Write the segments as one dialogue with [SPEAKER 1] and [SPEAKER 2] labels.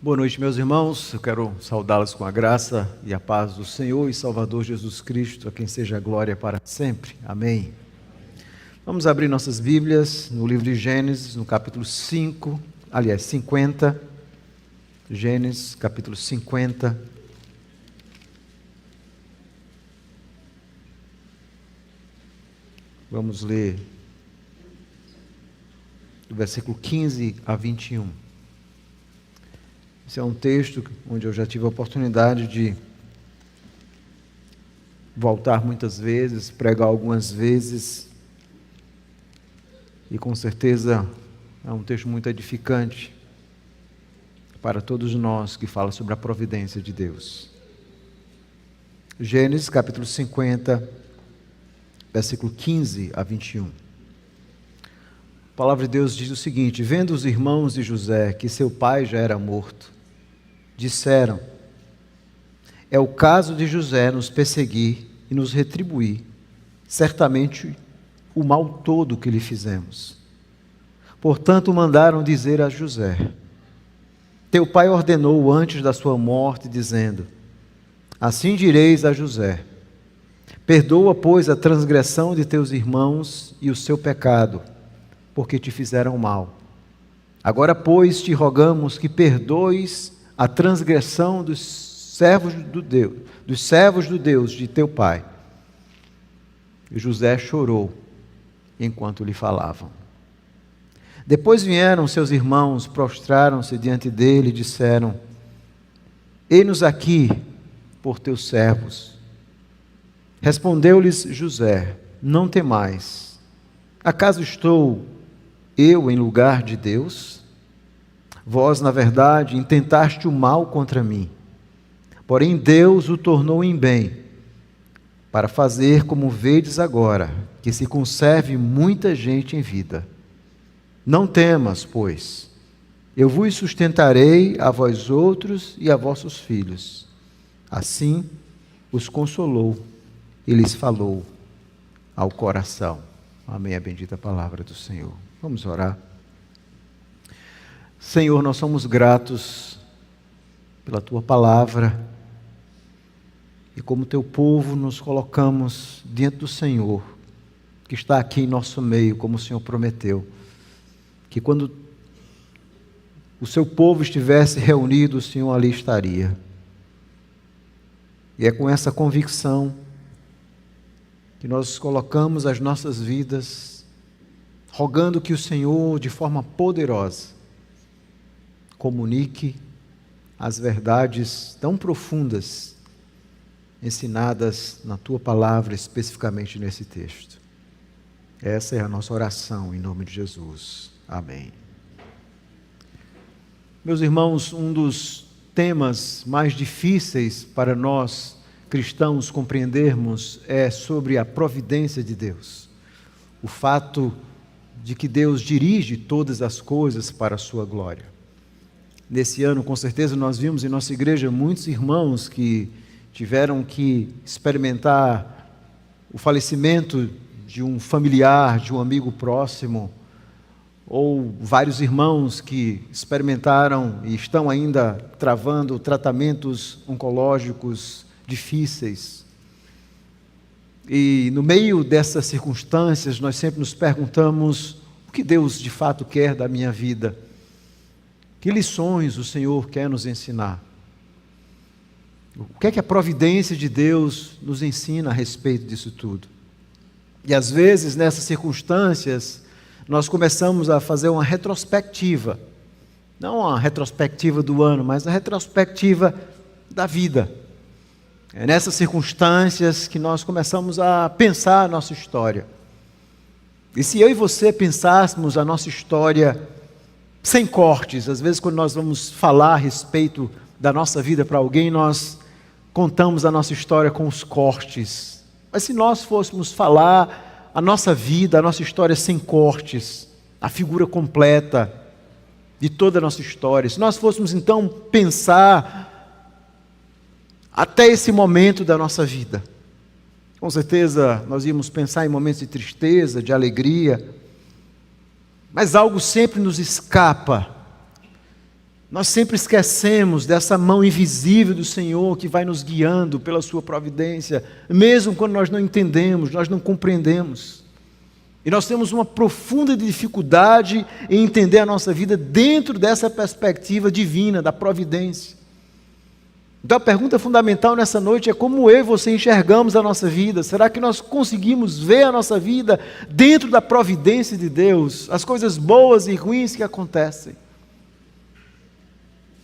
[SPEAKER 1] Boa noite, meus irmãos. Eu quero saudá-los com a graça e a paz do Senhor e Salvador Jesus Cristo, a quem seja a glória para sempre. Amém. Vamos abrir nossas Bíblias no livro de Gênesis, no capítulo 50. Gênesis, capítulo 50. Vamos ler do versículo 15 a 21. Esse é um texto onde eu já tive a oportunidade de voltar muitas vezes, pregar algumas vezes, e com certeza é um texto muito edificante para todos nós, que fala sobre a providência de Deus. Gênesis capítulo 50, versículo 15 a 21. A palavra de Deus diz o seguinte: vendo os irmãos de José que seu pai já era morto, disseram: é o caso de José nos perseguir e nos retribuir, certamente o mal todo que lhe fizemos. Portanto, mandaram dizer a José: teu pai ordenou antes da sua morte, dizendo: assim direis a José: perdoa, pois, a transgressão de teus irmãos e o seu pecado, porque te fizeram mal. Agora, pois, te rogamos que perdoes a transgressão dos servos do Deus de teu pai. E José chorou enquanto lhe falavam. Depois vieram seus irmãos, prostraram-se diante dele e disseram: eis-nos aqui por teus servos. Respondeu-lhes José: não temais. Acaso estou eu em lugar de Deus? Vós, na verdade, intentaste o mal contra mim, porém Deus o tornou em bem, para fazer como vedes agora, que se conserve muita gente em vida. Não temas, pois, eu vos sustentarei a vós outros e a vossos filhos. Assim os consolou e lhes falou ao coração. Amém, a bendita palavra do Senhor. Vamos orar. Senhor, nós somos gratos pela Tua palavra e como Teu povo nos colocamos diante do Senhor, que está aqui em nosso meio, como o Senhor prometeu, que quando o Seu povo estivesse reunido, o Senhor ali estaria. E é com essa convicção que nós colocamos as nossas vidas, rogando que o Senhor, de forma poderosa, comunique as verdades tão profundas ensinadas na Tua palavra, especificamente nesse texto. Essa é a nossa oração em nome de Jesus. Amém. Meus irmãos, um dos temas mais difíceis para nós cristãos compreendermos é sobre a providência de Deus. O fato de que Deus dirige todas as coisas para a sua glória. Nesse ano, com certeza, nós vimos em nossa igreja muitos irmãos que tiveram que experimentar o falecimento de um familiar, de um amigo próximo, ou vários irmãos que experimentaram e estão ainda travando tratamentos oncológicos difíceis. E no meio dessas circunstâncias, nós sempre nos perguntamos: o que Deus de fato quer da minha vida? Que lições o Senhor quer nos ensinar? O que é que a providência de Deus nos ensina a respeito disso tudo? E às vezes, nessas circunstâncias, nós começamos a fazer uma retrospectiva. Não uma retrospectiva do ano, mas a retrospectiva da vida. É nessas circunstâncias que nós começamos a pensar a nossa história. E se eu e você pensássemos a nossa história sem cortes, às vezes quando nós vamos falar a respeito da nossa vida para alguém, nós contamos a nossa história com os cortes. Mas se nós fôssemos falar a nossa vida, a nossa história sem cortes, a figura completa de toda a nossa história, se nós fôssemos então pensar até esse momento da nossa vida, com certeza nós íamos pensar em momentos de tristeza, de alegria, mas algo sempre nos escapa. Nós sempre esquecemos dessa mão invisível do Senhor que vai nos guiando pela sua providência, mesmo quando nós não entendemos, nós não compreendemos. E nós temos uma profunda dificuldade em entender a nossa vida dentro dessa perspectiva divina, da providência. Então a pergunta fundamental nessa noite é como eu e você enxergamos a nossa vida. Será que nós conseguimos ver a nossa vida dentro da providência de Deus? As coisas boas e ruins que acontecem.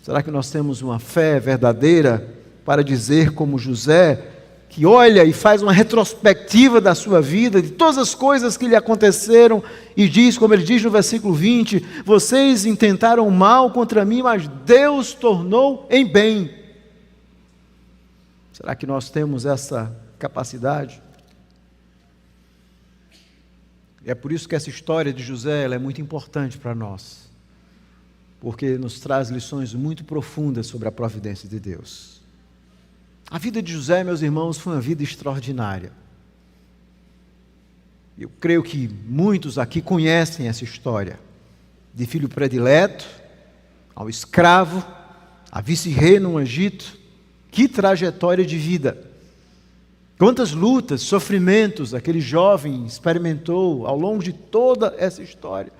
[SPEAKER 1] Será que nós temos uma fé verdadeira para dizer como José, que olha e faz uma retrospectiva da sua vida, de todas as coisas que lhe aconteceram, e diz, como ele diz no versículo 20, vocês intentaram mal contra mim, mas Deus tornou em bem. Será que nós temos essa capacidade? E é por isso que essa história de José ela é muito importante para nós, porque nos traz lições muito profundas sobre a providência de Deus. A vida de José, meus irmãos, foi uma vida extraordinária. Eu creio que muitos aqui conhecem essa história, de filho predileto, ao escravo, a vice-rei no Egito. Que trajetória de vida! Quantas lutas, sofrimentos aquele jovem experimentou ao longo de toda essa história.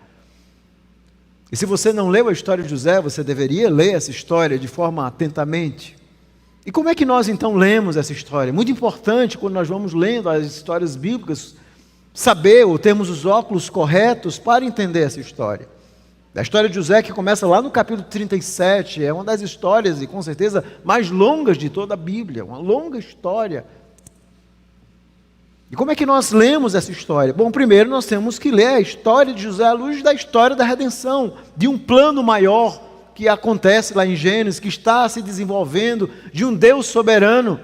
[SPEAKER 1] E se você não leu a história de José, você deveria ler essa história de forma atentamente. E como é que nós então lemos essa história? Muito importante quando nós vamos lendo as histórias bíblicas, saber ou termos os óculos corretos para entender essa história. A história de José que começa lá no capítulo 37, é uma das histórias e com certeza mais longas de toda a Bíblia, uma longa história. E como é que nós lemos essa história? Bom, primeiro nós temos que ler a história de José à luz da história da redenção, de um plano maior que acontece lá em Gênesis, que está se desenvolvendo, de um Deus soberano,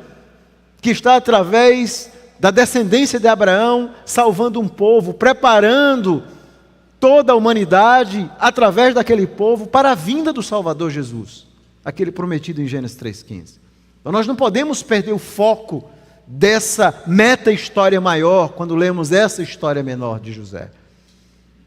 [SPEAKER 1] que está através da descendência de Abraão, salvando um povo, preparando toda a humanidade, através daquele povo, para a vinda do Salvador Jesus, aquele prometido em Gênesis 3,15. Então nós não podemos perder o foco dessa meta-história maior, quando lemos essa história menor de José.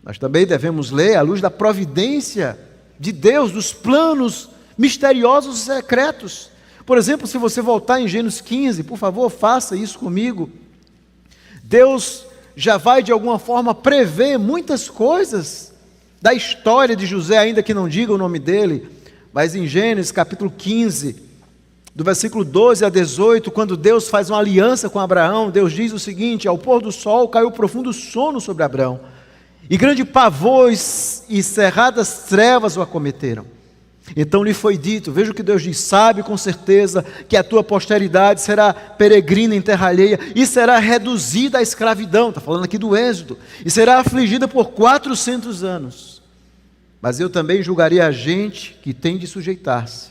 [SPEAKER 1] Nós também devemos ler à luz da providência de Deus, dos planos misteriosos e secretos. Por exemplo, se você voltar em Gênesis 15, por favor, faça isso comigo. Deus já vai de alguma forma prever muitas coisas da história de José, ainda que não diga o nome dele, mas em Gênesis capítulo 15, do versículo 12 a 18, quando Deus faz uma aliança com Abraão, Deus diz o seguinte: ao pôr do sol caiu profundo sono sobre Abraão, e grande pavor e cerradas trevas o acometeram. Então lhe foi dito, veja o que Deus diz: sabe com certeza que a tua posteridade será peregrina em terra alheia, e será reduzida à escravidão, está falando aqui do Êxodo, e será afligida por 400 anos. Mas eu também julgarei a gente que tem de sujeitar-se,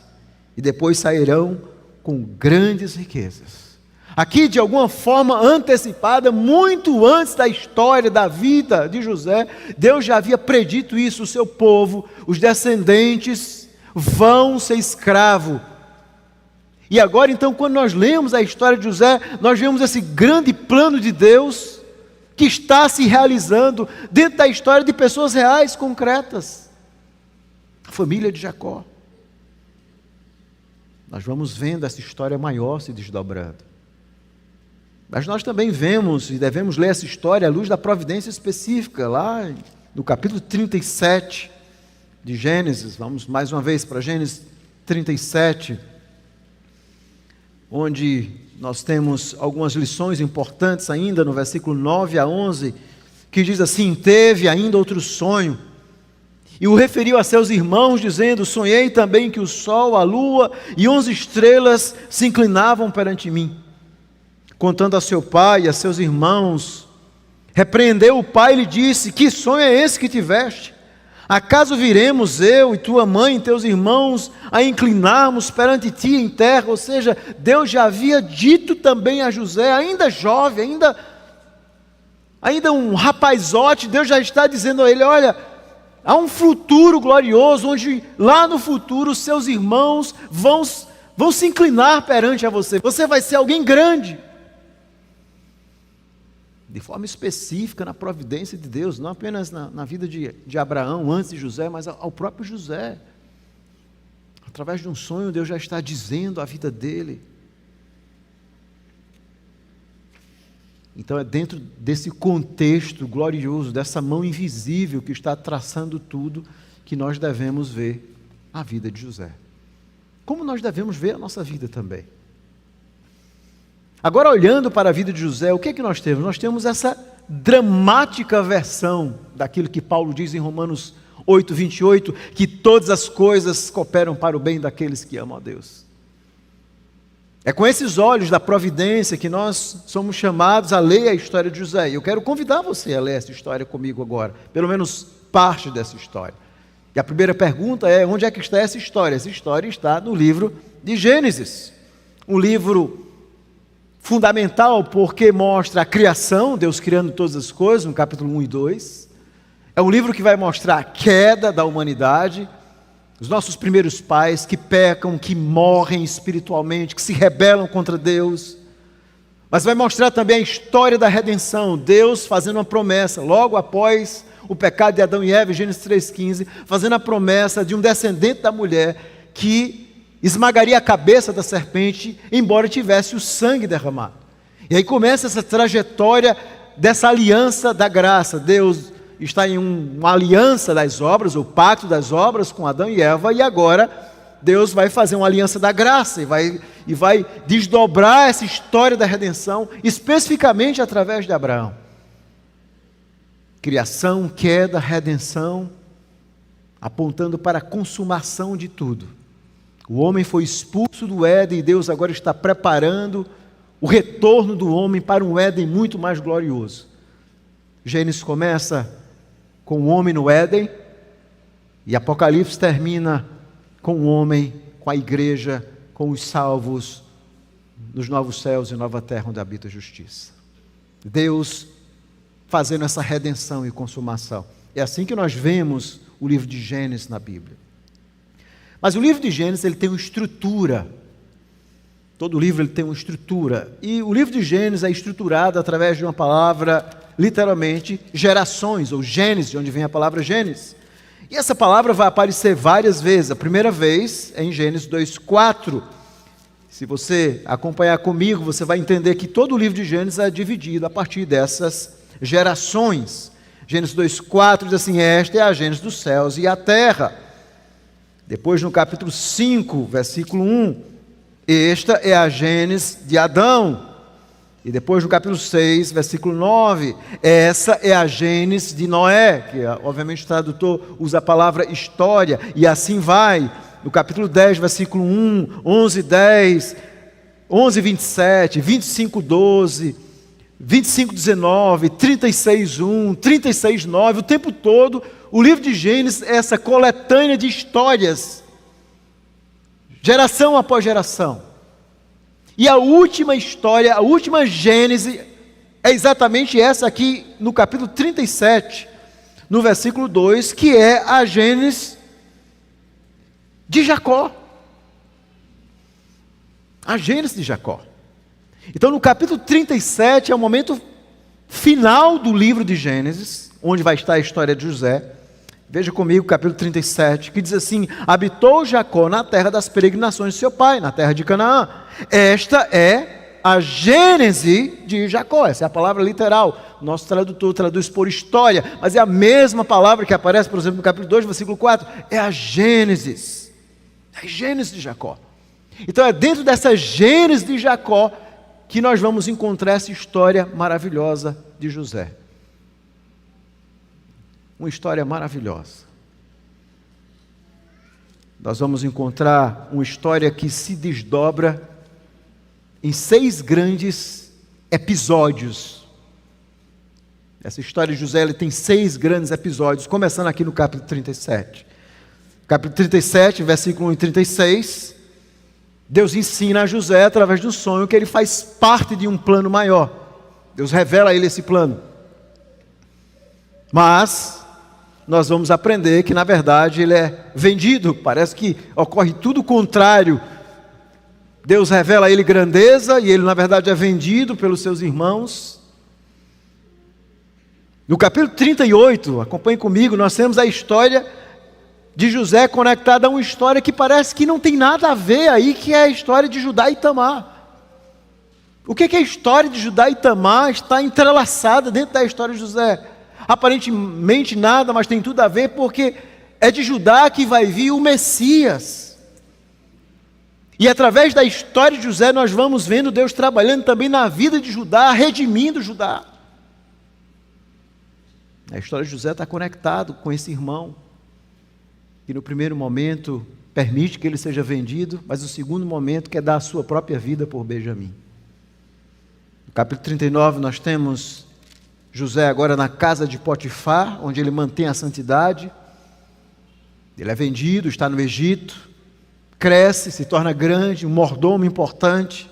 [SPEAKER 1] e depois sairão com grandes riquezas. Aqui, de alguma forma antecipada, muito antes da história da vida de José, Deus já havia predito isso: o seu povo, os descendentes, vão ser escravos. E agora então, quando nós lemos a história de José, nós vemos esse grande plano de Deus, que está se realizando dentro da história de pessoas reais, concretas. A família de Jacó. Nós vamos vendo essa história maior se desdobrando. Mas nós também vemos e devemos ler essa história à luz da providência específica, lá no capítulo 37 de Gênesis. Vamos mais uma vez para Gênesis 37, onde nós temos algumas lições importantes ainda, no versículo 9 a 11, que diz assim: teve ainda outro sonho, e o referiu a seus irmãos, dizendo: sonhei também que o sol, a lua e 11 estrelas se inclinavam perante mim. Contando a seu pai e a seus irmãos, repreendeu o pai e lhe disse: que sonho é esse que tiveste? Acaso viremos eu e tua mãe e teus irmãos a inclinarmos perante ti em terra? Ou seja, Deus já havia dito também a José, ainda jovem, ainda um rapazote, Deus já está dizendo a ele: olha, há um futuro glorioso, onde lá no futuro os seus irmãos vão se inclinar perante a você. Você vai ser alguém grande. De forma específica na providência de Deus, não apenas na vida de Abraão, antes de José, mas ao próprio José. Através de um sonho, Deus já está dizendo a vida dele. Então é dentro desse contexto glorioso, dessa mão invisível que está traçando tudo, que nós devemos ver a vida de José. Como nós devemos ver a nossa vida também. Agora, olhando para a vida de José, o que é que nós temos? Nós temos essa dramática versão daquilo que Paulo diz em Romanos 8:28, que todas as coisas cooperam para o bem daqueles que amam a Deus. É com esses olhos da providência que nós somos chamados a ler a história de José. E eu quero convidar você a ler essa história comigo agora, pelo menos parte dessa história. E a primeira pergunta é: onde é que está essa história? Essa história está no livro de Gênesis, um livro fundamental porque mostra a criação, Deus criando todas as coisas, no capítulo 1 e 2. É um livro que vai mostrar a queda da humanidade, os nossos primeiros pais que pecam, que morrem espiritualmente, que se rebelam contra Deus. Mas vai mostrar também a história da redenção, Deus fazendo uma promessa, logo após o pecado de Adão e Eva, Gênesis 3,15, fazendo a promessa de um descendente da mulher que esmagaria a cabeça da serpente, embora tivesse o sangue derramado. E aí começa essa trajetória dessa aliança da graça. Deus está em uma aliança das obras, o pacto das obras com Adão e Eva, e agora Deus vai fazer uma aliança da graça e vai desdobrar essa história da redenção, especificamente através de Abraão. Criação, queda, redenção, apontando para a consumação de tudo. O homem foi expulso do Éden e Deus agora está preparando o retorno do homem para um Éden muito mais glorioso. Gênesis começa com o homem no Éden e Apocalipse termina com o homem, com a igreja, com os salvos nos novos céus e nova terra onde habita a justiça. Deus fazendo essa redenção e consumação. É assim que nós vemos o livro de Gênesis na Bíblia. Mas o livro de Gênesis ele tem uma estrutura. Todo livro ele tem uma estrutura. E o livro de Gênesis é estruturado através de uma palavra, literalmente, gerações, ou Gênesis, de onde vem a palavra Gênesis. E essa palavra vai aparecer várias vezes. A primeira vez é em Gênesis 2:4. Se você acompanhar comigo, você vai entender que todo o livro de Gênesis é dividido a partir dessas gerações. Gênesis 2:4 diz assim: esta é a Gênesis dos céus e a terra. Depois no capítulo 5, versículo 1, esta é a Gênesis de Adão. E depois no capítulo 6, versículo 9, essa é a Gênesis de Noé, que obviamente o tradutor usa a palavra história, e assim vai. No capítulo 10, versículo 1, 11:10, 11:27, 25:12, 25:19, 36:1, 36:9, o tempo todo, o livro de Gênesis é essa coletânea de histórias, geração após geração. E a última história, a última Gênese, é exatamente essa aqui no capítulo 37, no versículo 2, que é a Gênese de Jacó. A Gênese de Jacó. Então no capítulo 37 é o momento final do livro de Gênesis, onde vai estar a história de José. Veja comigo o capítulo 37, que diz assim: habitou Jacó na terra das peregrinações de seu pai, na terra de Canaã. Esta é a Gênese de Jacó. Essa é a palavra literal. O nosso tradutor traduz por história, mas é a mesma palavra que aparece, por exemplo, no capítulo 2, versículo 4. É a Gênesis. É a Gênese de Jacó. Então é dentro dessa Gênese de Jacó que nós vamos encontrar essa história maravilhosa de José. Uma história maravilhosa. Nós vamos encontrar uma história que se desdobra em 6 grandes episódios. Essa história de José ela tem 6 grandes episódios, começando aqui no capítulo 37. Capítulo 37, versículo 1 e 36, Deus ensina a José, através do sonho, que ele faz parte de um plano maior. Deus revela a ele esse plano. Mas nós vamos aprender que, na verdade, ele é vendido. Parece que ocorre tudo o contrário. Deus revela a ele grandeza e ele, na verdade, é vendido pelos seus irmãos. No capítulo 38, acompanhe comigo, nós temos a história de José conectada a uma história que parece que não tem nada a ver aí, que é a história de Judá e Tamar. O que é a história de Judá e Tamar está entrelaçada dentro da história de José? Aparentemente nada, mas tem tudo a ver, porque é de Judá que vai vir o Messias. E através da história de José nós vamos vendo Deus trabalhando também na vida de Judá, redimindo Judá. A história de José está conectado com esse irmão, que no primeiro momento permite que ele seja vendido, mas no segundo momento quer dar a sua própria vida por Benjamim. No capítulo 39 nós temos José agora na casa de Potifar, onde ele mantém a santidade. Ele é vendido, está no Egito, cresce, se torna grande, um mordomo importante,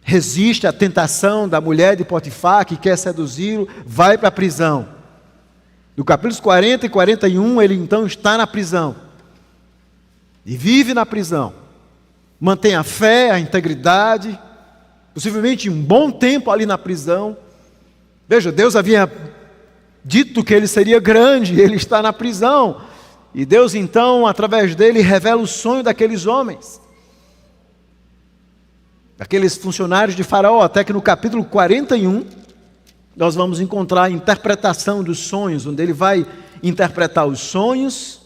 [SPEAKER 1] resiste à tentação da mulher de Potifar, que quer seduzi-lo, vai para a prisão. No capítulos 40 e 41, ele então está na prisão, e vive na prisão, mantém a fé, a integridade, possivelmente um bom tempo ali na prisão. Veja, Deus havia dito que ele seria grande, ele está na prisão, e Deus então, através dele, revela o sonho daqueles homens, daqueles funcionários de Faraó, até que no capítulo 41, nós vamos encontrar a interpretação dos sonhos, onde ele vai interpretar os sonhos,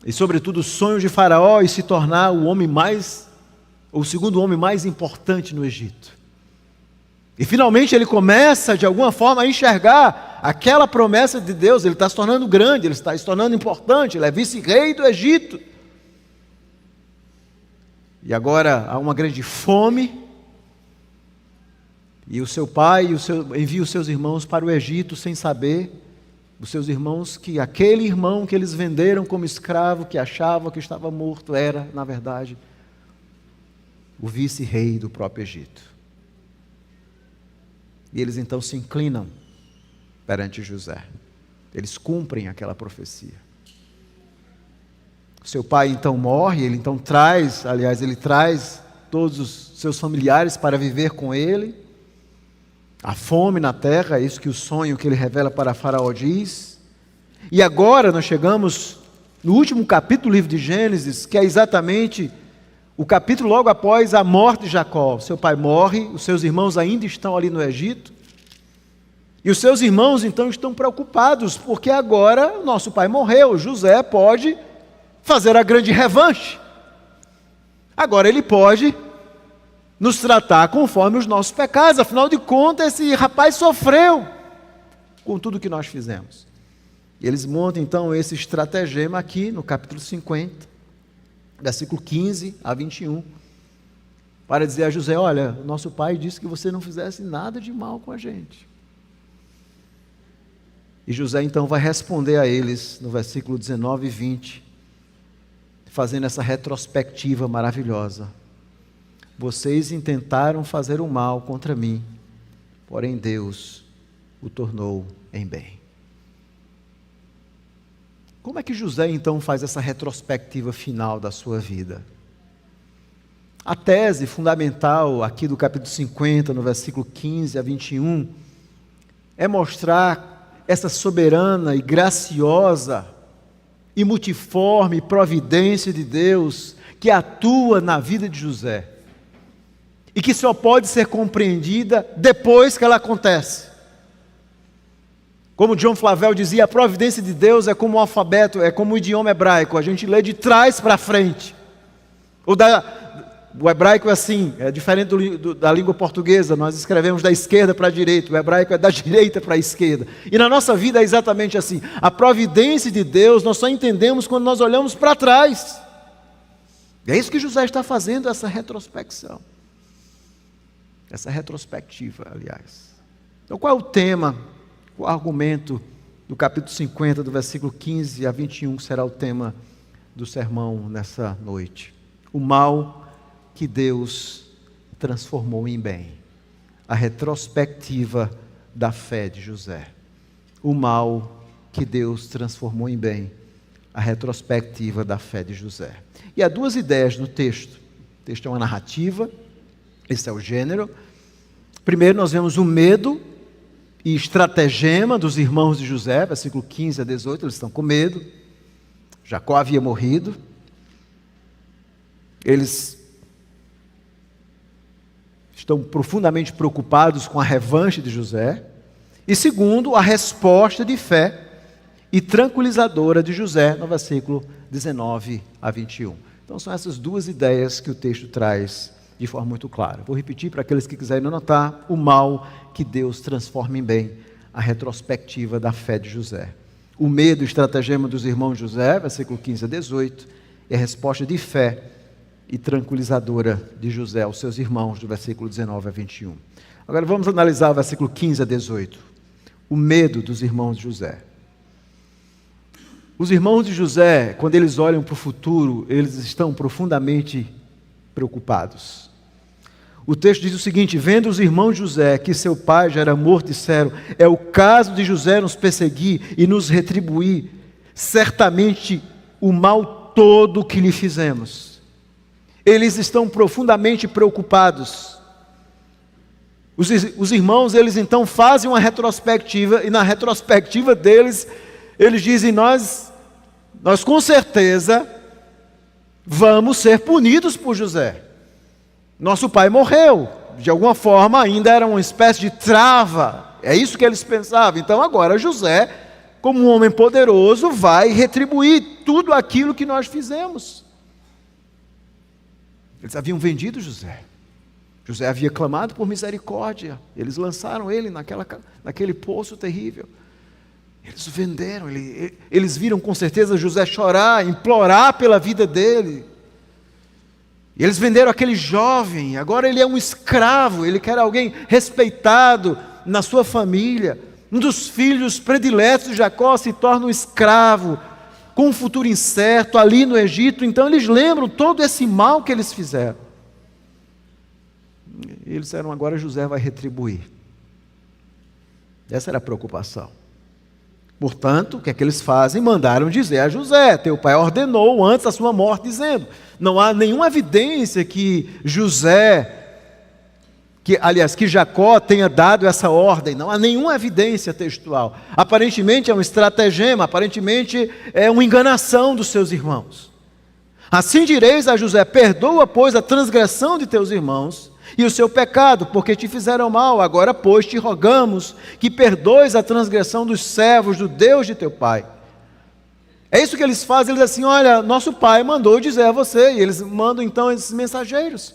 [SPEAKER 1] e sobretudo os sonhos de Faraó, e se tornar o segundo homem mais importante no Egito. E finalmente ele começa de alguma forma a enxergar aquela promessa de Deus. Ele está se tornando grande, ele está se tornando importante, ele é vice-rei do Egito. E agora há uma grande fome, e o seu pai envia os seus irmãos para o Egito sem saber, os seus irmãos, que aquele irmão que eles venderam como escravo, que achavam que estava morto, era, na verdade, o vice-rei do próprio Egito. E eles então se inclinam perante José. Eles cumprem aquela profecia. Seu pai então morre, ele traz todos os seus familiares para viver com ele. A fome na terra, é isso que o sonho que ele revela para Faraó diz. E agora nós chegamos no último capítulo do livro de Gênesis, que é exatamente o capítulo logo após a morte de Jacó. Seu pai morre, os seus irmãos ainda estão ali no Egito, e os seus irmãos então estão preocupados, porque agora nosso pai morreu, José pode fazer a grande revanche, agora ele pode nos tratar conforme os nossos pecados, afinal de contas esse rapaz sofreu com tudo que nós fizemos. E eles montam então esse estratagema aqui no capítulo 50, versículo 15 a 21, para dizer a José: olha, nosso pai disse que você não fizesse nada de mal com a gente. E José então vai responder a eles no versículo 19 e 20, fazendo essa retrospectiva maravilhosa. Vocês intentaram fazer o mal contra mim, porém Deus o tornou em bem. Como é que José então faz essa retrospectiva final da sua vida? A tese fundamental aqui do capítulo 50, no versículo 15 a 21, é mostrar essa soberana e graciosa e multiforme providência de Deus que atua na vida de José e que só pode ser compreendida depois que ela acontece. Como John Flavel dizia, a providência de Deus é como o alfabeto, é como o idioma hebraico, a gente lê de trás para frente. O hebraico é assim, é diferente da língua portuguesa, nós escrevemos da esquerda para a direita, o hebraico é da direita para a esquerda. E na nossa vida é exatamente assim. A providência de Deus nós só entendemos quando nós olhamos para trás. E é isso que José está fazendo, essa retrospecção. Essa retrospectiva, aliás. Então qual é o tema, o argumento do capítulo 50, do versículo 15 a 21, que será o tema do sermão nessa noite? O mal que Deus transformou em bem. A retrospectiva da fé de José. O mal que Deus transformou em bem. A retrospectiva da fé de José. E há duas ideias no texto. O texto é uma narrativa, esse é o gênero. Primeiro nós vemos o medo e estratagema dos irmãos de José, versículo 15 a 18, eles estão com medo. Jacó havia morrido, eles estão profundamente preocupados com a revanche de José, e segundo, a resposta de fé e tranquilizadora de José, no versículo 19 a 21. Então são essas duas ideias que o texto traz de forma muito clara. Vou repetir para aqueles que quiserem anotar: o mal que Deus transforma em bem, a retrospectiva da fé de José. O medo e o estratagema dos irmãos de José, versículo 15 a 18, e a resposta de fé e tranquilizadora de José aos seus irmãos, do versículo 19 a 21. Agora vamos analisar o versículo 15 a 18. O medo dos irmãos de José. Os irmãos de José, quando eles olham para o futuro, eles estão profundamente preocupados. O texto diz o seguinte: vendo os irmãos de José que seu pai já era morto, disseram: é o caso de José nos perseguir e nos retribuir certamente o mal todo que lhe fizemos. Eles estão profundamente preocupados. Os irmãos, eles então fazem uma retrospectiva, e na retrospectiva deles, eles dizem: nós com certeza vamos ser punidos por José. Nosso pai morreu, de alguma forma ainda era uma espécie de trava, é isso que eles pensavam. Então agora José, como um homem poderoso, vai retribuir tudo aquilo que nós fizemos. Eles haviam vendido José. José havia clamado por misericórdia. Eles lançaram ele naquele poço terrível. Eles o venderam. Eles viram com certeza José chorar, implorar pela vida dele. E eles venderam aquele jovem. Agora ele é um escravo. Ele quer alguém respeitado na sua família. Um dos filhos prediletos de Jacó se torna um escravo, com um futuro incerto ali no Egito. Então eles lembram todo esse mal que eles fizeram. E eles disseram: agora José vai retribuir. Essa era a preocupação. Portanto, o que é que eles fazem? Mandaram dizer a José: teu pai ordenou antes da sua morte, dizendo. Não há nenhuma evidência que que Jacó tenha dado essa ordem. Não há nenhuma evidência textual. Aparentemente é um estratagema, aparentemente é uma enganação dos seus irmãos. Assim direis a José: perdoa, pois, a transgressão de teus irmãos e o seu pecado, porque te fizeram mal. Agora, pois, te rogamos que perdoes a transgressão dos servos do Deus de teu pai. É isso que eles fazem. Eles dizem assim: olha, nosso pai mandou dizer a você. E eles mandam então esses mensageiros.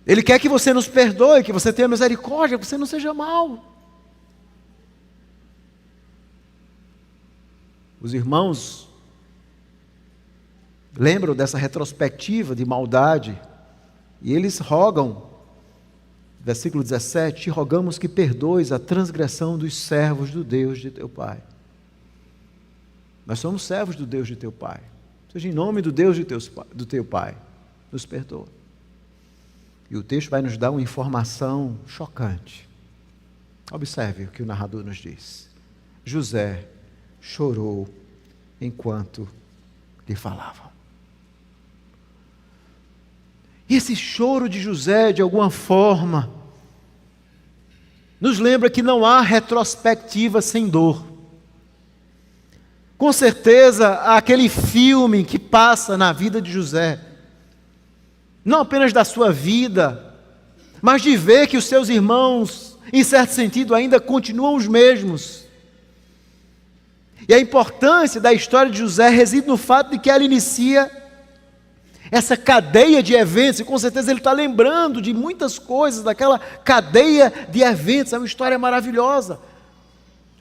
[SPEAKER 1] Ele quer que você nos perdoe, que você tenha misericórdia, que você não seja mau. Os irmãos lembram dessa retrospectiva de maldade e eles rogam, versículo 17: te rogamos que perdoes a transgressão dos servos do Deus de teu pai. Nós somos servos do Deus de teu pai. Ou seja, em nome do Deus do teu pai, nos perdoa. E o texto vai nos dar uma informação chocante. Observe o que o narrador nos diz. José chorou enquanto lhe falavam. E esse choro de José, de alguma forma, nos lembra que não há retrospectiva sem dor. Com certeza, há aquele filme que passa na vida de José, não apenas da sua vida, mas de ver que os seus irmãos, em certo sentido, ainda continuam os mesmos. E a importância da história de José reside no fato de que ela inicia essa cadeia de eventos, e com certeza ele está lembrando de muitas coisas daquela cadeia de eventos. É uma história maravilhosa.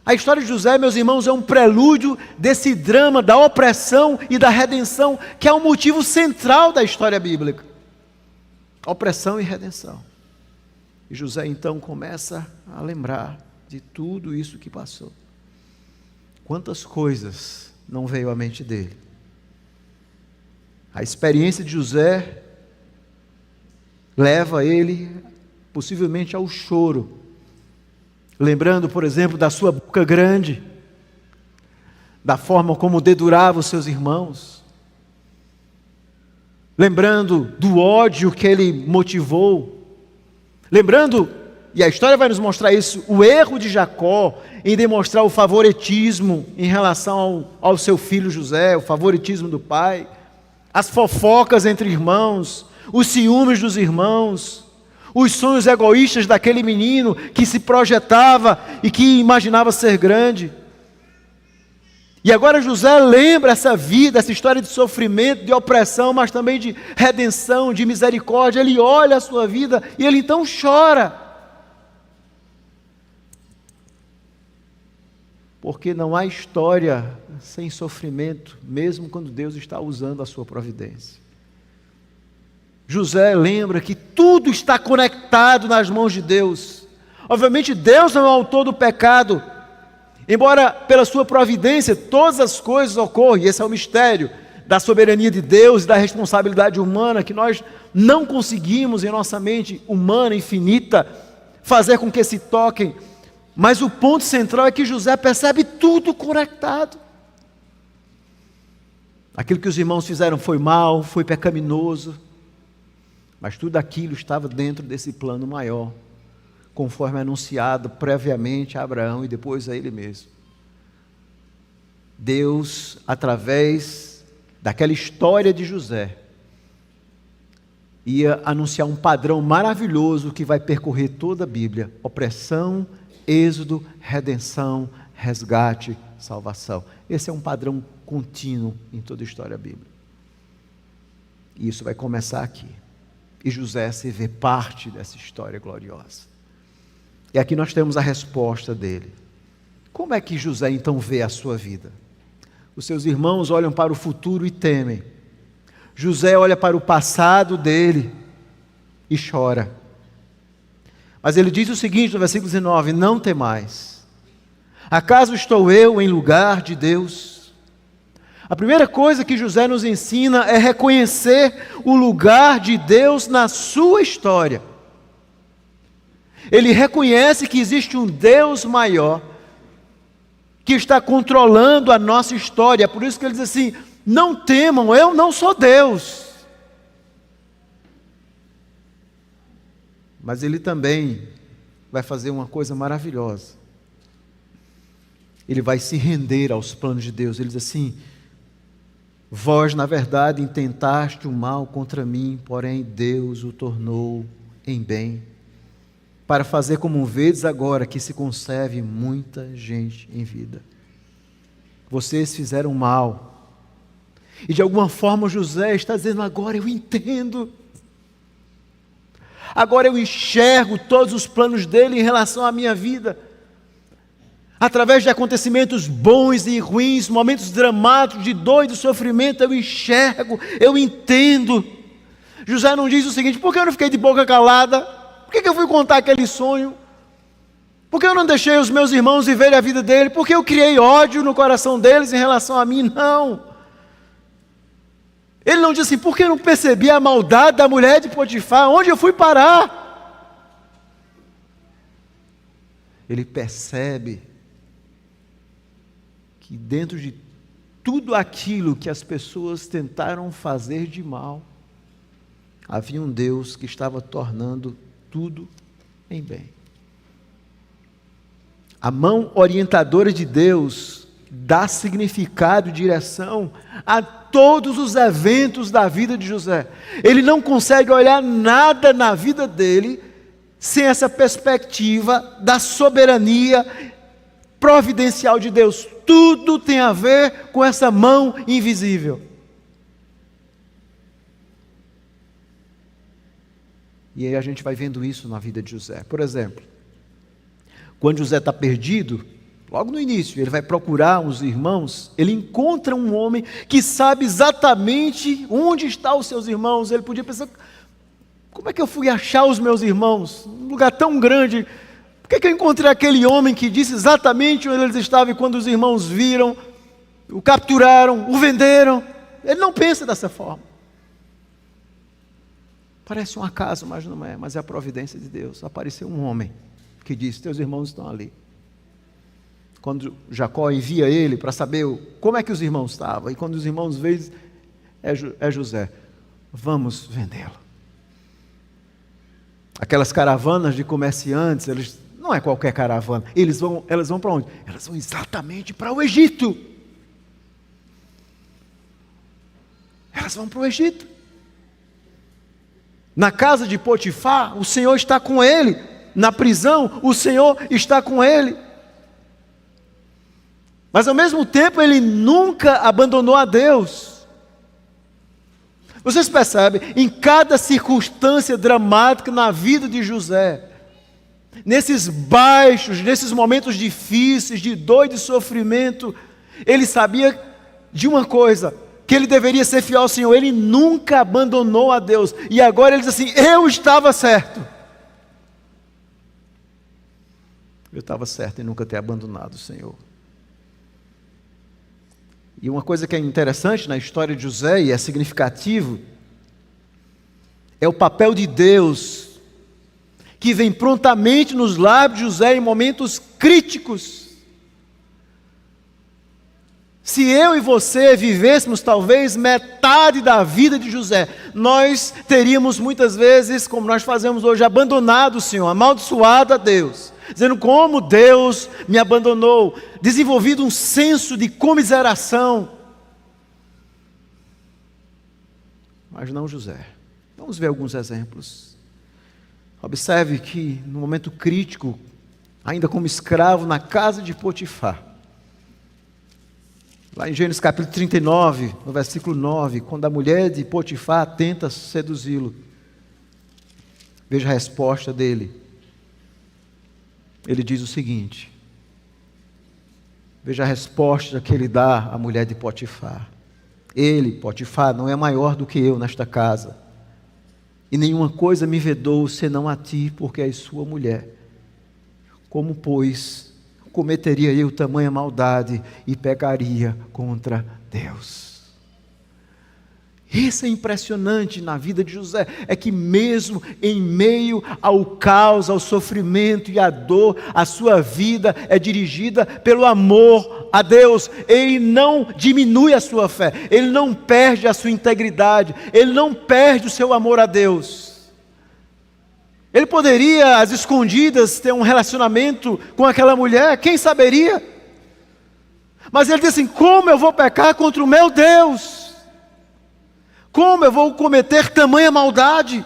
[SPEAKER 1] A história de José, meus irmãos, é um prelúdio desse drama da opressão e da redenção, que é o motivo central da história bíblica. Opressão e redenção. E José então começa a lembrar de tudo isso que passou. Quantas coisas não veio à mente dele. A experiência de José leva ele possivelmente ao choro, lembrando, por exemplo, da sua boca grande, da forma como dedurava os seus irmãos, lembrando do ódio que ele motivou, lembrando e a história vai nos mostrar isso, o erro de Jacó em demonstrar o favoritismo em relação ao seu filho José, o favoritismo do pai, as fofocas entre irmãos, os ciúmes dos irmãos, os sonhos egoístas daquele menino que se projetava e que imaginava ser grande. E agora José lembra essa vida, essa história de sofrimento, de opressão, mas também de redenção, de misericórdia. Ele olha a sua vida e ele então chora. Porque não há história sem sofrimento, mesmo quando Deus está usando a sua providência. José lembra que tudo está conectado nas mãos de Deus. Obviamente Deus não é o autor do pecado, embora pela sua providência todas as coisas ocorram, e esse é o mistério da soberania de Deus e da responsabilidade humana, que nós não conseguimos em nossa mente humana infinita fazer com que se toquem, mas o ponto central é que José percebe tudo conectado. Aquilo que os irmãos fizeram foi mal, foi pecaminoso, mas tudo aquilo estava dentro desse plano maior, conforme anunciado previamente a Abraão e depois a ele mesmo. Deus, através daquela história de José, ia anunciar um padrão maravilhoso que vai percorrer toda a Bíblia: opressão, êxodo, redenção, resgate, salvação. Esse é um padrão contínuo em toda a história bíblica. E isso vai começar aqui. E José se vê parte dessa história gloriosa. E aqui nós temos a resposta dele. Como é que José então vê a sua vida? Os seus irmãos olham para o futuro e temem. José olha para o passado dele e chora. Mas ele diz o seguinte no versículo 19: não temais. Acaso estou eu em lugar de Deus? A primeira coisa que José nos ensina é reconhecer o lugar de Deus na sua história. Ele reconhece que existe um Deus maior que está controlando a nossa história. Por isso que ele diz assim: não temam, eu não sou Deus. Mas ele também vai fazer uma coisa maravilhosa. Ele vai se render aos planos de Deus. Ele diz assim: vós, na verdade, intentaste o mal contra mim, porém Deus o tornou em bem, para fazer como vedes agora, que se conserve muita gente em vida. Vocês fizeram mal. E de alguma forma José está dizendo: agora eu entendo. Agora eu enxergo todos os planos dele em relação à minha vida. Através de acontecimentos bons e ruins, momentos dramáticos de dor e de sofrimento, eu enxergo, eu entendo. José não diz o seguinte: por que eu não fiquei de boca calada? Por que eu fui contar aquele sonho? Por que eu não deixei os meus irmãos viverem a vida dele? Por que eu criei ódio no coração deles em relação a mim? Não. Ele não diz assim: por que eu não percebi a maldade da mulher de Potifar? Onde eu fui parar? Ele percebe que dentro de tudo aquilo que as pessoas tentaram fazer de mal, havia um Deus que estava tornando tudo em bem. A mão orientadora de Deus dá significado e direção a todos os eventos da vida de José. Ele não consegue olhar nada na vida dele sem essa perspectiva da soberania providencial de Deus. Tudo tem a ver com essa mão invisível. E aí a gente vai vendo isso na vida de José. Por exemplo, quando José está perdido, logo no início, ele vai procurar os irmãos, ele encontra um homem que sabe exatamente onde estão os seus irmãos. Ele podia pensar: como é que eu fui achar os meus irmãos? Um lugar tão grande. Por que eu encontrei aquele homem que disse exatamente onde eles estavam, e quando os irmãos viram, o capturaram, o venderam? Ele não pensa dessa forma. Parece um acaso, mas não é. Mas é a providência de Deus. Apareceu um homem que disse: teus irmãos estão ali. Quando Jacó envia ele para saber como é que os irmãos estavam, e quando os irmãos veem, é José: vamos vendê-lo. Aquelas caravanas de comerciantes, não é qualquer caravana. Elas vão para onde? Elas vão exatamente para o Egito. Elas vão para o Egito. Na casa de Potifar, o Senhor está com ele. Na prisão, o Senhor está com ele. Mas ao mesmo tempo, ele nunca abandonou a Deus. Vocês percebem, em cada circunstância dramática na vida de José, nesses baixos, nesses momentos difíceis, de dor e de sofrimento, ele sabia de uma coisa, que ele deveria ser fiel ao Senhor. Ele nunca abandonou a Deus. E agora ele diz assim: eu estava certo. Eu estava certo em nunca ter abandonado o Senhor. E uma coisa que é interessante na história de José, e é significativo, é o papel de Deus, que vem prontamente nos lábios de José em momentos críticos. Se eu e você vivêssemos talvez metade da vida de José, nós teríamos muitas vezes, como nós fazemos hoje, abandonado o Senhor, amaldiçoado a Deus, dizendo como Deus me abandonou, desenvolvido um senso de comiseração. Mas não José. Vamos ver alguns exemplos. Observe que no momento crítico, ainda como escravo na casa de Potifar, lá em Gênesis capítulo 39, no versículo 9, quando a mulher de Potifar tenta seduzi-lo, veja a resposta dele. Ele diz o seguinte, veja a resposta que ele dá à mulher de Potifar. Ele, Potifar, não é maior do que eu nesta casa, e nenhuma coisa me vedou senão a ti, porque és sua mulher. Como, pois, cometeria eu tamanha maldade e pecaria contra Deus? Isso é impressionante na vida de José, é que mesmo em meio ao caos, ao sofrimento e à dor, a sua vida é dirigida pelo amor a Deus. Ele não diminui a sua fé, ele não perde a sua integridade, ele não perde o seu amor a Deus. Ele poderia, às escondidas, ter um relacionamento com aquela mulher, quem saberia? Mas ele diz assim: como eu vou pecar contra o meu Deus? Como eu vou cometer tamanha maldade?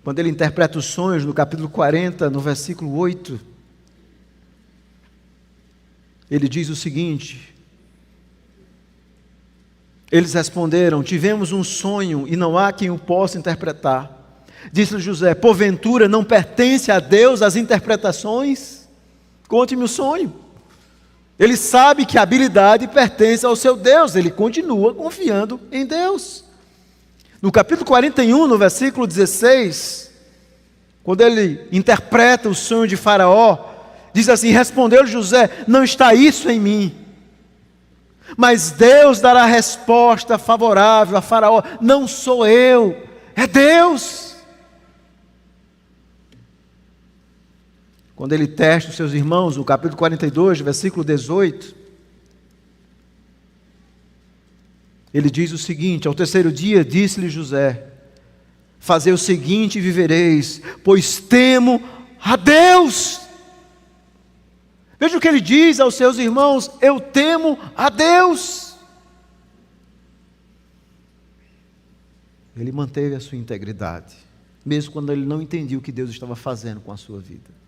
[SPEAKER 1] Quando ele interpreta os sonhos, no capítulo 40, no versículo 8, ele diz o seguinte: eles responderam: tivemos um sonho e não há quem o possa interpretar. Disse-lhe José: porventura não pertence a Deus as interpretações? Conte-me o sonho. Ele sabe que a habilidade pertence ao seu Deus, ele continua confiando em Deus. No capítulo 41, no versículo 16, quando ele interpreta o sonho de Faraó, diz assim: respondeu José: não está isso em mim, mas Deus dará resposta favorável a Faraó. Não sou eu, é Deus. Quando ele testa os seus irmãos, no capítulo 42, versículo 18, ele diz o seguinte: ao terceiro dia disse-lhe José: fazei o seguinte e vivereis, pois temo a Deus. Veja o que ele diz aos seus irmãos: eu temo a Deus. Ele manteve a sua integridade, mesmo quando ele não entendia o que Deus estava fazendo com a sua vida.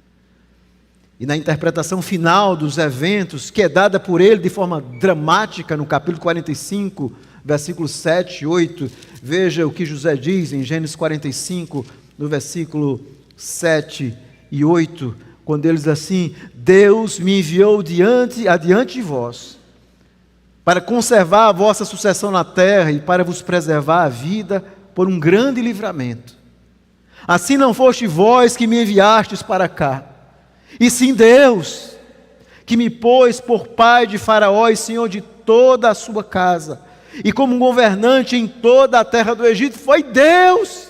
[SPEAKER 1] E na interpretação final dos eventos, que é dada por ele de forma dramática, no capítulo 45, versículos 7 e 8, veja o que José diz em Gênesis 45, no versículo 7 e 8, quando ele diz assim: Deus me enviou adiante de vós, para conservar a vossa sucessão na terra e para vos preservar a vida por um grande livramento. Assim não foste vós que me enviastes para cá, e sim Deus, que me pôs por pai de Faraó e senhor de toda a sua casa, e como um governante em toda a terra do Egito. Foi Deus.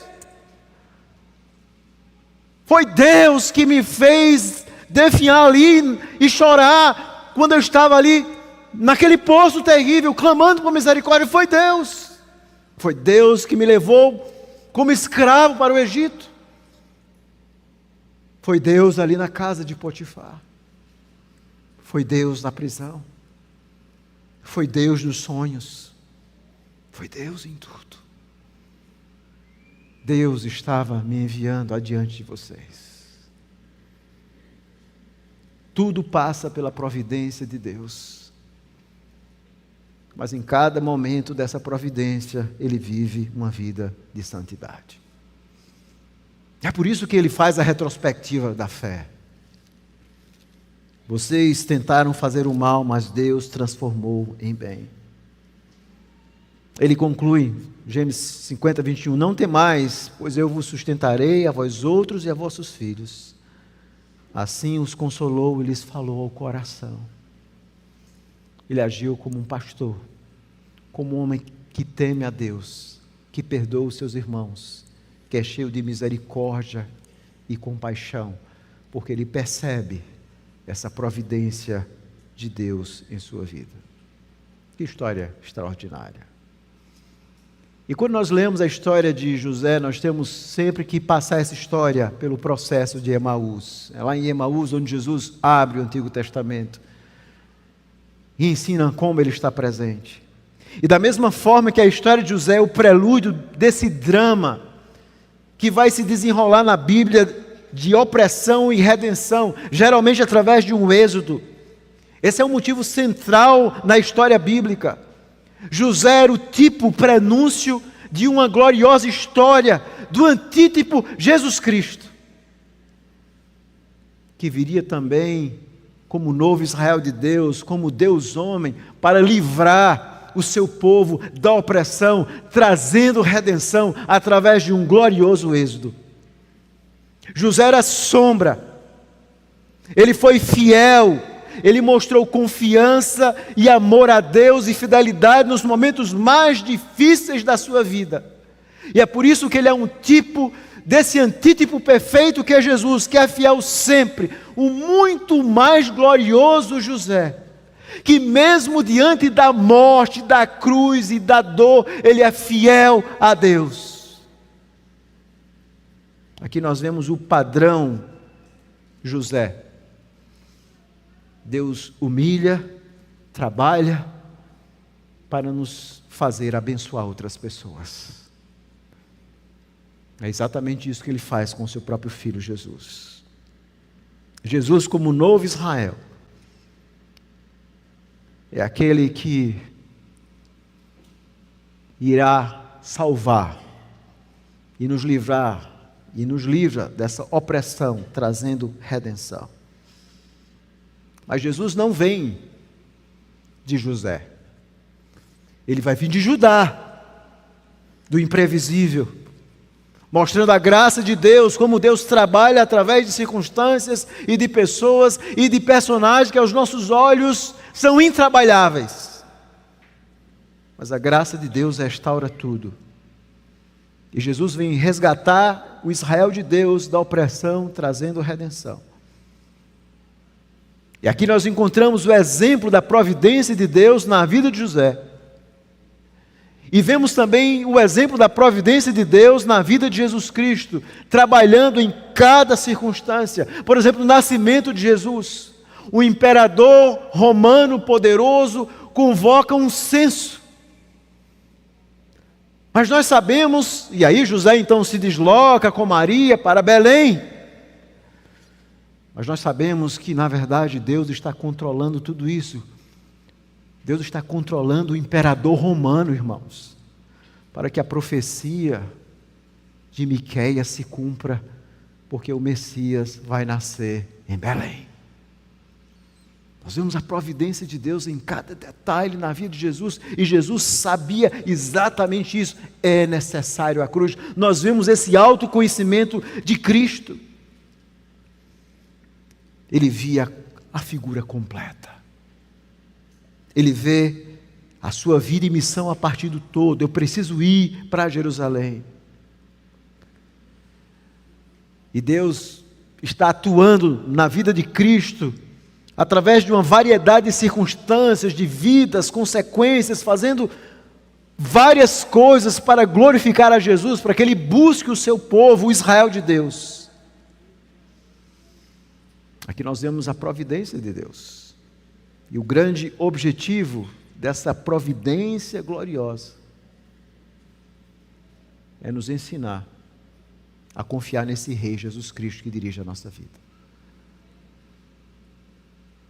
[SPEAKER 1] Foi Deus que me fez definhar ali e chorar, quando eu estava ali, naquele poço terrível, clamando por misericórdia. Foi Deus. Foi Deus que me levou como escravo para o Egito. Foi Deus ali na casa de Potifar. Foi Deus na prisão. Foi Deus nos sonhos. Foi Deus em tudo. Deus estava me enviando adiante de vocês. Tudo passa pela providência de Deus. Mas em cada momento dessa providência, ele vive uma vida de santidade. É por isso que ele faz a retrospectiva da fé. Vocês tentaram fazer o mal, mas Deus transformou em bem. Ele conclui, Gênesis 50, 21, não temais, pois eu vos sustentarei a vós outros e a vossos filhos. Assim os consolou e lhes falou ao coração. Ele agiu como um pastor, como um homem que teme a Deus, que perdoa os seus irmãos, que é cheio de misericórdia e compaixão, porque ele percebe essa providência de Deus em sua vida. Que história extraordinária. E quando nós lemos a história de José, nós temos sempre que passar essa história pelo processo de Emaús. É lá em Emaús onde Jesus abre o Antigo Testamento e ensina como ele está presente. E da mesma forma que a história de José é o prelúdio desse drama que vai se desenrolar na Bíblia de opressão e redenção, geralmente através de um êxodo. Esse é um motivo central na história bíblica. José era o tipo, o prenúncio de uma gloriosa história do antítipo Jesus Cristo, que viria também como novo Israel de Deus, como Deus homem, para livrar o seu povo da opressão, trazendo redenção através de um glorioso êxodo. José era sombra, ele foi fiel, ele mostrou confiança e amor a Deus e fidelidade nos momentos mais difíceis da sua vida. E é por isso que ele é um tipo desse antítipo perfeito que é Jesus, que é fiel sempre, o muito mais glorioso José, que mesmo diante da morte, da cruz e da dor, ele é fiel a Deus. Aqui nós vemos o padrão José. Deus humilha, trabalha para nos fazer abençoar outras pessoas. É exatamente isso que ele faz com o seu próprio filho Jesus. Jesus, como novo Israel, é aquele que irá salvar e nos livrar, e nos livra dessa opressão, trazendo redenção. Mas Jesus não vem de José. Ele vai vir de Judá, do imprevisível, mostrando a graça de Deus, como Deus trabalha através de circunstâncias e de pessoas e de personagens que aos nossos olhos são intrabalháveis. Mas a graça de Deus restaura tudo. E Jesus vem resgatar o Israel de Deus da opressão, trazendo redenção. E aqui nós encontramos o exemplo da providência de Deus na vida de José. E vemos também o exemplo da providência de Deus na vida de Jesus Cristo, trabalhando em cada circunstância. Por exemplo, o nascimento de Jesus. O imperador romano poderoso convoca um censo. Mas nós sabemos, e aí José então se desloca com Maria para Belém. Mas nós sabemos que, na verdade, Deus está controlando tudo isso. Deus está controlando o imperador romano, irmãos, para que a profecia de Miqueias se cumpra, porque o Messias vai nascer em Belém. Nós vemos a providência de Deus em cada detalhe na vida de Jesus, e Jesus sabia exatamente isso. É necessário a cruz. Nós vemos esse autoconhecimento de Cristo. Ele via a figura completa. Ele vê a sua vida e missão a partir do todo. Eu preciso ir para Jerusalém. E Deus está atuando na vida de Cristo, através de uma variedade de circunstâncias, de vidas, consequências, fazendo várias coisas para glorificar a Jesus, para que Ele busque o seu povo, o Israel de Deus. Aqui nós vemos a providência de Deus. E o grande objetivo dessa providência gloriosa é nos ensinar a confiar nesse Rei Jesus Cristo que dirige a nossa vida.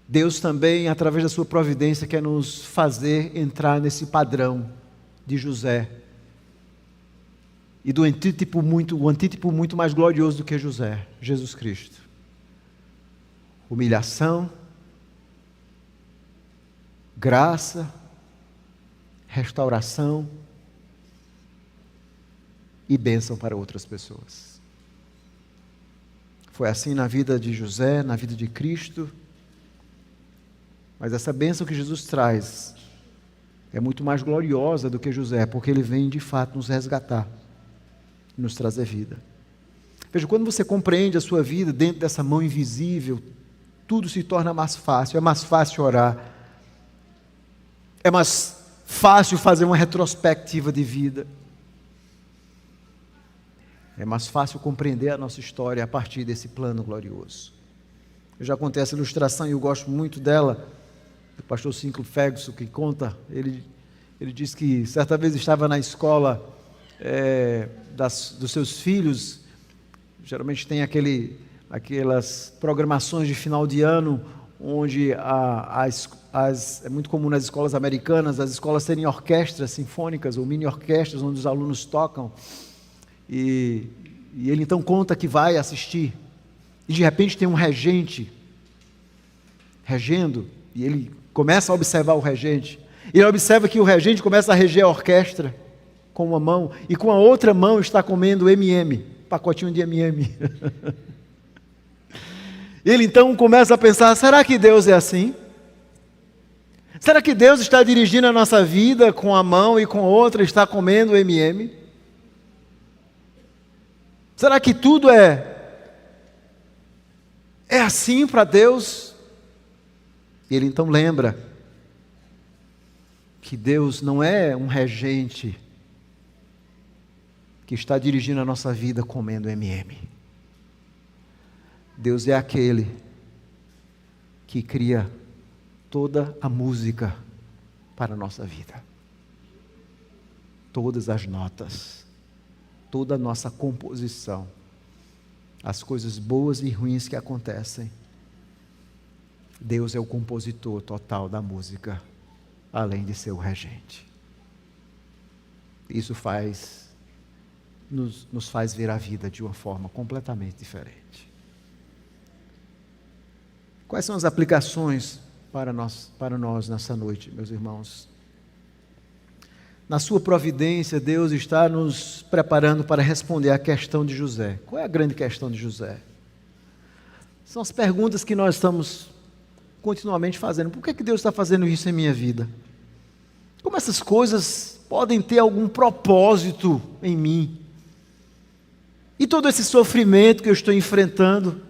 [SPEAKER 1] Deus também, através da sua providência, quer nos fazer entrar nesse padrão de José e do antítipo muito mais glorioso do que José, Jesus Cristo. Humilhação, graça, restauração e bênção para outras pessoas. Foi assim na vida de José, na vida de Cristo, mas essa bênção que Jesus traz é muito mais gloriosa do que José, porque ele vem de fato nos resgatar, nos trazer vida. Veja, quando você compreende a sua vida dentro dessa mão invisível, tudo se torna mais fácil. É mais fácil orar, é mais fácil fazer uma retrospectiva de vida, é mais fácil compreender a nossa história a partir desse plano glorioso. Eu já contei essa ilustração e eu gosto muito dela, do pastor Sinclair Ferguson, que conta. Ele diz que certa vez estava na escola dos seus filhos. Geralmente tem aquelas programações de final de ano, onde é muito comum nas escolas americanas, as escolas terem orquestras sinfônicas ou mini-orquestras, onde os alunos tocam. E ele então conta que vai assistir, e de repente tem um regente regendo, e ele começa a observar o regente, e ele observa que o regente começa a reger a orquestra com uma mão, e com a outra mão está comendo pacotinho de M&M. Ele então começa a pensar, será que Deus é assim? Será que Deus está dirigindo a nossa vida com a mão e com a outra está comendo M&M? Será que tudo é assim para Deus? Ele então lembra que Deus não é um regente que está dirigindo a nossa vida comendo M&M. Deus é aquele que cria toda a música para a nossa vida. Todas as notas, toda a nossa composição, as coisas boas e ruins que acontecem. Deus é o compositor total da música, além de ser o regente. Isso nos faz ver a vida de uma forma completamente diferente. Quais são as aplicações para nós nessa noite, meus irmãos? Na sua providência, Deus está nos preparando para responder à questão de José. Qual é a grande questão de José? São as perguntas que nós estamos continuamente fazendo. Por que Deus está fazendo isso em minha vida? Como essas coisas podem ter algum propósito em mim? E todo esse sofrimento que eu estou enfrentando?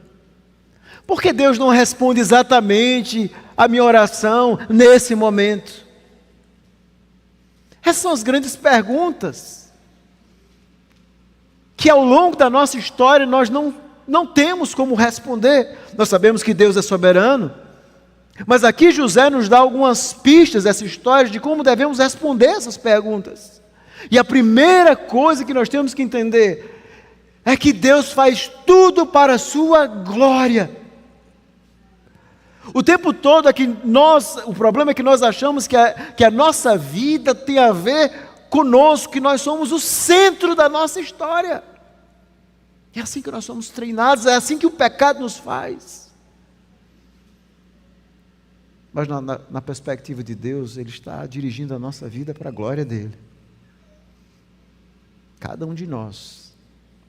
[SPEAKER 1] Por que Deus não responde exatamente a minha oração nesse momento? Essas são as grandes perguntas que ao longo da nossa história nós não temos como responder. Nós sabemos que Deus é soberano, mas aqui José nos dá algumas pistas dessa história de como devemos responder essas perguntas. E a primeira coisa que nós temos que entender é que Deus faz tudo para a sua glória. O tempo todo o problema é que nós achamos que a nossa vida tem a ver conosco, que nós somos o centro da nossa história. É assim que nós somos treinados, é assim que o pecado nos faz. Mas na perspectiva de Deus, Ele está dirigindo a nossa vida para a glória dEle. Cada um de nós,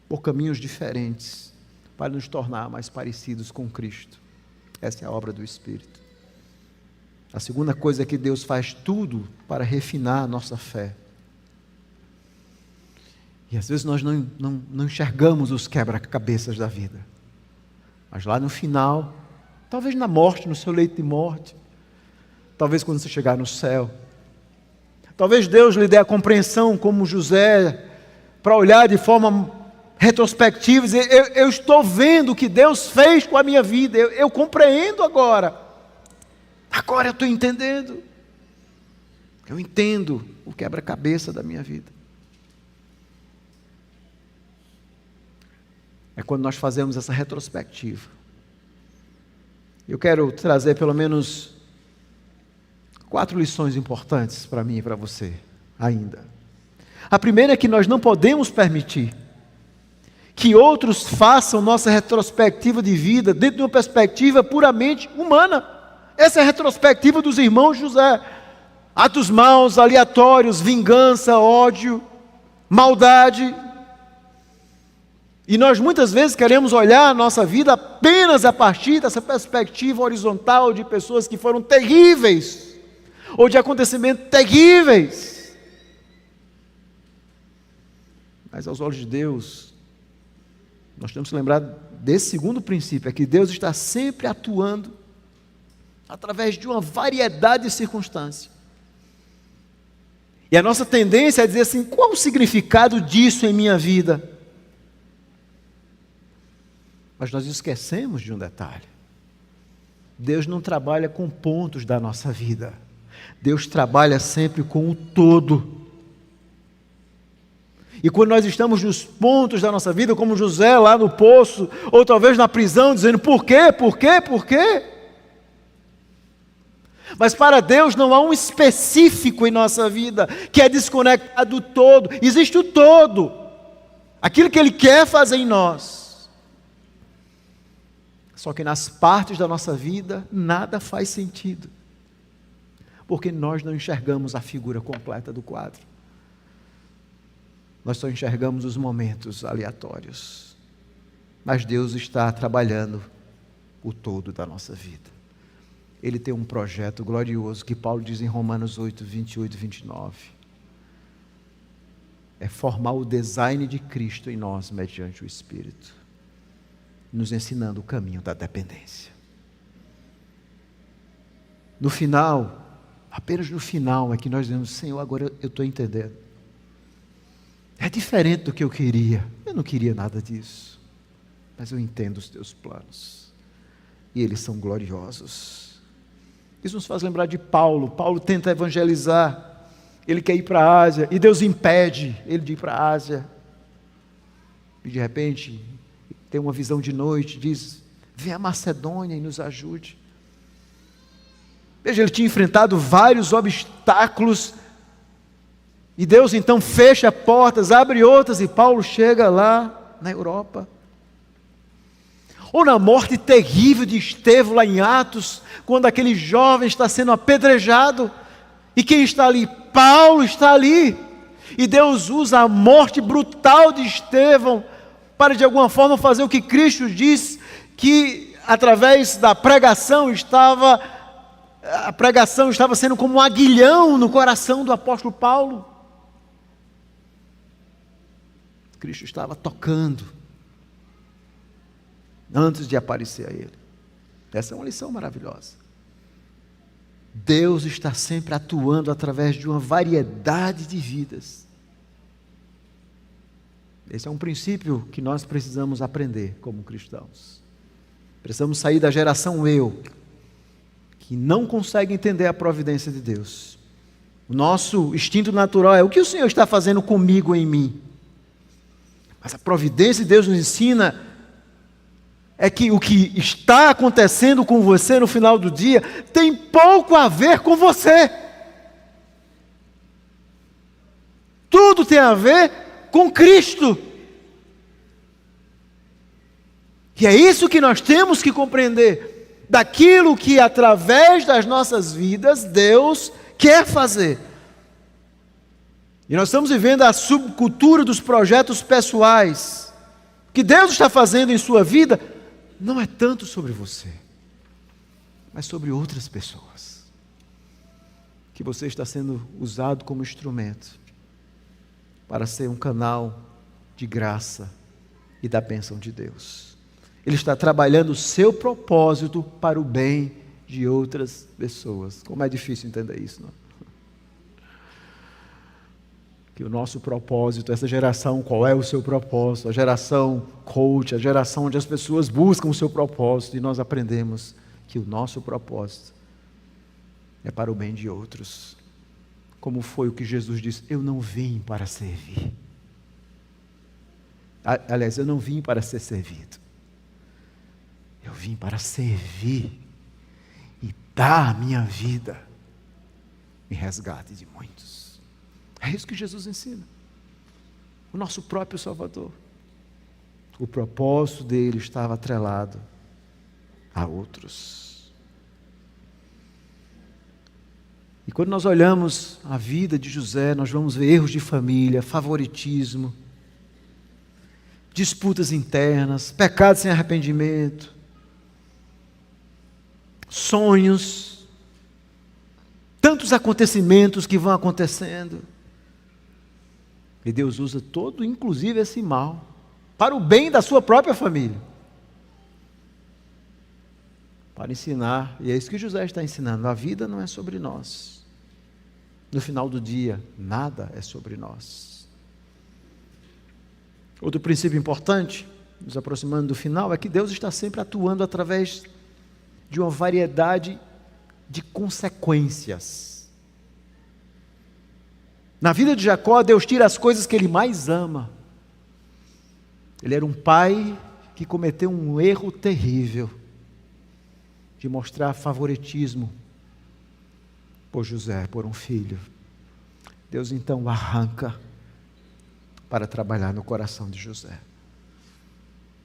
[SPEAKER 1] por caminhos diferentes, para nos tornar mais parecidos com Cristo. Essa é a obra do Espírito. A segunda coisa é que Deus faz tudo para refinar a nossa fé. E às vezes nós não enxergamos os quebra-cabeças da vida. Mas lá no final, talvez na morte, no seu leito de morte, talvez quando você chegar no céu, Talvez Deus lhe dê a compreensão, como José, para olhar de forma retrospectiva e dizer: eu estou vendo o que Deus fez com a minha vida, eu compreendo agora. Agora eu estou entendendo. Eu entendo o quebra-cabeça da minha vida. É quando nós fazemos essa retrospectiva. Eu quero trazer pelo menos 4 lições importantes para mim e para você ainda. A primeira é que nós não podemos permitir que outros façam nossa retrospectiva de vida dentro de uma perspectiva puramente humana. Essa é a retrospectiva dos irmãos José. Atos maus, aleatórios, vingança, ódio, maldade. E nós muitas vezes queremos olhar a nossa vida apenas a partir dessa perspectiva horizontal de pessoas que foram terríveis, ou de acontecimentos terríveis. Mas aos olhos de Deus, nós temos que lembrar desse segundo princípio, é que Deus está sempre atuando através de uma variedade de circunstâncias. E a nossa tendência é dizer assim: qual o significado disso em minha vida? Mas nós esquecemos de um detalhe. Deus não trabalha com pontos da nossa vida. Deus trabalha sempre com o todo. E quando nós estamos nos pontos da nossa vida, como José lá no poço, ou talvez na prisão, dizendo: por quê, por quê, por quê? Mas para Deus não há um específico em nossa vida que é desconectado do todo. Existe o todo. Aquilo que Ele quer fazer em nós. Só que nas partes da nossa vida, nada faz sentido. Porque nós não enxergamos a figura completa do quadro. Nós só enxergamos os momentos aleatórios. Mas Deus está trabalhando o todo da nossa vida. Ele tem um projeto glorioso que Paulo diz em Romanos 8, 28 e 29. É formar o design de Cristo em nós mediante o Espírito, nos ensinando o caminho da dependência. No final, apenas no final é que nós dizemos: Senhor, agora eu estou entendendo. É diferente do que eu queria. Eu não queria nada disso. Mas eu entendo os teus planos. E eles são gloriosos. Isso nos faz lembrar de Paulo. Paulo tenta evangelizar. Ele quer ir para a Ásia. E Deus impede ele de ir para a Ásia. E de repente, tem uma visão de noite. Diz: vem a Macedônia e nos ajude. Veja, ele tinha enfrentado vários obstáculos. E Deus então fecha portas, abre outras. E Paulo chega lá na Europa. Ou na morte terrível de Estevão lá em Atos, quando aquele jovem está sendo apedrejado, e quem está ali? Paulo está ali, e Deus usa a morte brutal de Estevão, para de alguma forma fazer o que Cristo disse, que através da pregação a pregação estava sendo como um aguilhão no coração do apóstolo Paulo. Cristo estava tocando, antes de aparecer a ele. Essa é uma lição maravilhosa. Deus está sempre atuando através de uma variedade de vidas. Esse é um princípio que nós precisamos aprender como cristãos. Precisamos sair da geração eu, que não consegue entender a providência de Deus. O nosso instinto natural é: o que o Senhor está fazendo comigo, em mim? Mas a providência de Deus nos ensina é que o que está acontecendo com você no final do dia tem pouco a ver com você. Tudo tem a ver com Cristo. E é isso que nós temos que compreender, daquilo que através das nossas vidas Deus quer fazer. E nós estamos vivendo a subcultura dos projetos pessoais. O que Deus está fazendo em sua vida não é tanto sobre você, mas sobre outras pessoas. Que você está sendo usado como instrumento para ser um canal de graça e da bênção de Deus. Ele está trabalhando o seu propósito para o bem de outras pessoas. Como é difícil entender isso, não? que o nosso propósito, essa geração, qual é o seu propósito? A geração coach, a geração onde as pessoas buscam o seu propósito, e nós aprendemos que o nosso propósito é para o bem de outros. Como foi o que Jesus disse: eu não vim para servir. Aliás, eu não vim para ser servido. Eu vim para servir e dar a minha vida em resgate de muitos. É isso que Jesus ensina. O nosso próprio Salvador. O propósito dele estava atrelado a outros. E quando nós olhamos a vida de José, nós vamos ver erros de família, favoritismo, disputas internas, pecados sem arrependimento, sonhos, tantos acontecimentos que vão acontecendo. E Deus usa todo, inclusive esse mal, para o bem da sua própria família. Para ensinar, e é isso que José está ensinando: a vida não é sobre nós. No final do dia, nada é sobre nós. Outro princípio importante, nos aproximando do final, é que Deus está sempre atuando através de uma variedade de consequências. Na vida de Jacó, Deus tira as coisas que ele mais ama. Ele era um pai que cometeu um erro terrível de mostrar favoritismo por José, por um filho. Deus então o arranca para trabalhar no coração de José.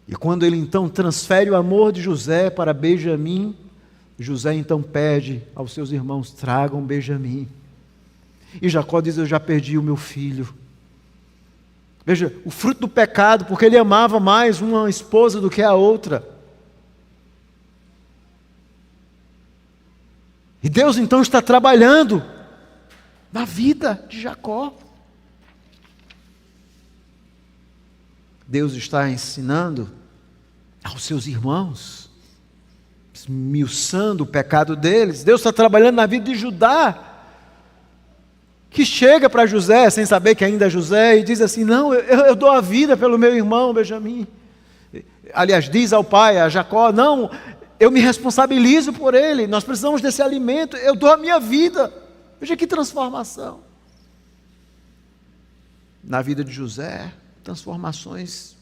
[SPEAKER 1] E quando ele então transfere o amor de José para Benjamim, José então pede aos seus irmãos: tragam Benjamim. E Jacó diz: eu já perdi o meu filho. Veja, o fruto do pecado, porque ele amava mais uma esposa do que a outra. E Deus então está trabalhando na vida de Jacó. Deus está ensinando aos seus irmãos, esmiuçando o pecado deles. Deus está trabalhando na vida de Judá, que chega para José, sem saber que ainda é José, e diz assim: não, eu dou a vida pelo meu irmão Benjamim. Aliás, diz ao pai, a Jacó: não, eu me responsabilizo por ele, nós precisamos desse alimento, eu dou a minha vida. Veja que transformação. Na vida de José, transformações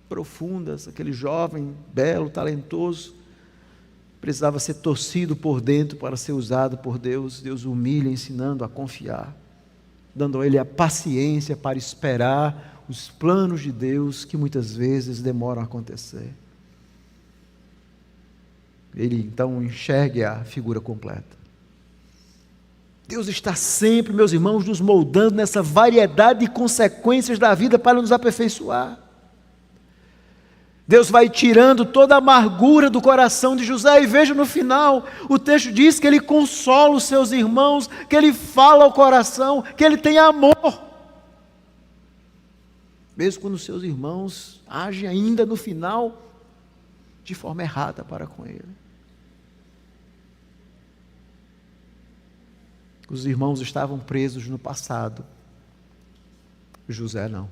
[SPEAKER 1] profundas. Aquele jovem, belo, talentoso, precisava ser torcido por dentro para ser usado por Deus. Deus o humilha, ensinando a confiar, dando a ele a paciência para esperar os planos de Deus, que muitas vezes demoram a acontecer. Ele então enxerga a figura completa. Deus está sempre, meus irmãos, nos moldando nessa variedade de consequências da vida para nos aperfeiçoar. Deus vai tirando toda a amargura do coração de José, e veja no final, o texto diz que ele consola os seus irmãos, que ele fala ao coração, que ele tem amor. Mesmo quando os seus irmãos agem ainda no final de forma errada para com ele. Os irmãos estavam presos no passado, José não.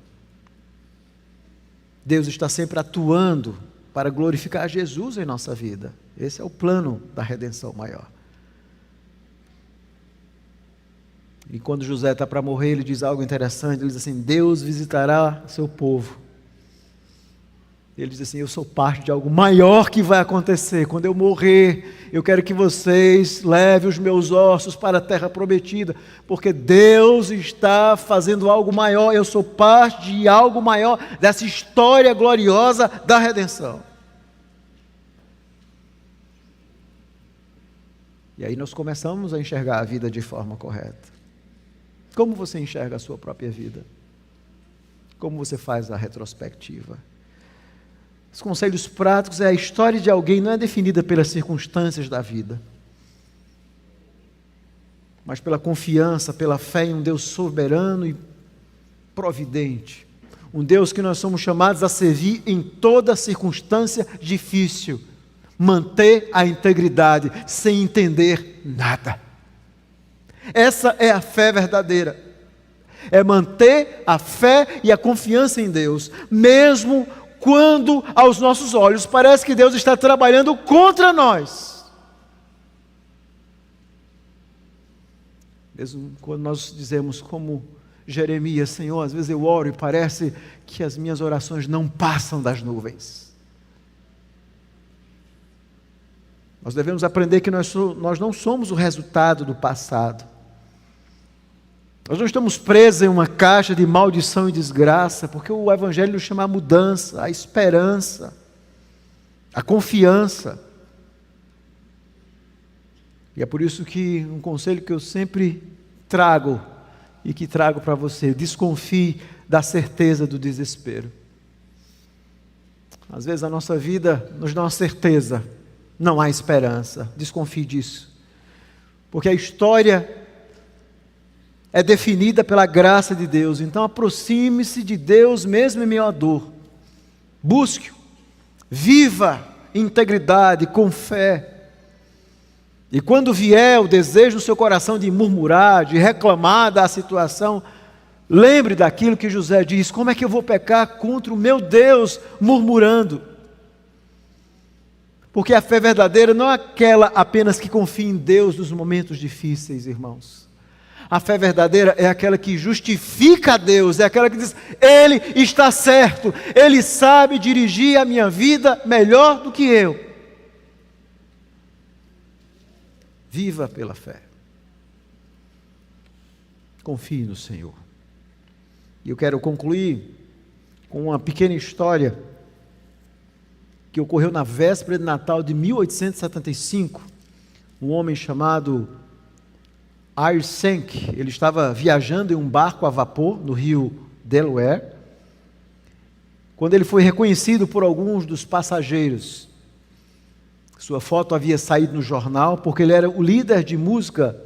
[SPEAKER 1] Deus está sempre atuando para glorificar Jesus em nossa vida. Esse é o plano da redenção maior. E quando José está para morrer, ele diz algo interessante. Ele diz assim: Deus visitará seu povo. Ele diz assim: eu sou parte de algo maior que vai acontecer. Quando eu morrer, eu quero que vocês levem os meus ossos para a terra prometida, porque Deus está fazendo algo maior. Eu sou parte de algo maior, dessa história gloriosa da redenção. E aí nós começamos a enxergar a vida de forma correta. Como você enxerga a sua própria vida? Como você faz a retrospectiva? Os conselhos práticos é: a história de alguém não é definida pelas circunstâncias da vida, mas pela confiança, pela fé em um Deus soberano e providente. Um Deus que nós somos chamados a servir em toda circunstância difícil. Manter a integridade sem entender nada. Essa é a fé verdadeira. É manter a fé e a confiança em Deus, mesmo quando aos nossos olhos parece que Deus está trabalhando contra nós. Mesmo quando nós dizemos como Jeremias: Senhor, às vezes eu oro e parece que as minhas orações não passam das nuvens. Nós devemos aprender que nós não somos o resultado do passado. Nós não estamos presos em uma caixa de maldição e desgraça, porque o Evangelho nos chama a mudança, a esperança, a confiança. E é por isso que um conselho que eu sempre trago, e que trago para você: desconfie da certeza do desespero. Às vezes a nossa vida nos dá uma certeza, não há esperança. Desconfie disso, porque a história é definida pela graça de Deus. Então aproxime-se de Deus mesmo em meio à dor. Busque-o, viva em integridade, com fé. E quando vier o desejo no seu coração de murmurar, de reclamar da situação, lembre daquilo que José diz: como é que eu vou pecar contra o meu Deus murmurando? Porque a fé verdadeira não é aquela apenas que confia em Deus nos momentos difíceis, irmãos. A fé verdadeira é aquela que justifica a Deus, é aquela que diz: Ele está certo, Ele sabe dirigir a minha vida melhor do que eu. Viva pela fé. Confie no Senhor. E eu quero concluir com uma pequena história que ocorreu na véspera de Natal de 1875. Um homem chamado Eyre-Senck, ele estava viajando em um barco a vapor no rio Delaware, quando ele foi reconhecido por alguns dos passageiros. Sua foto havia saído no jornal, porque ele era o líder de música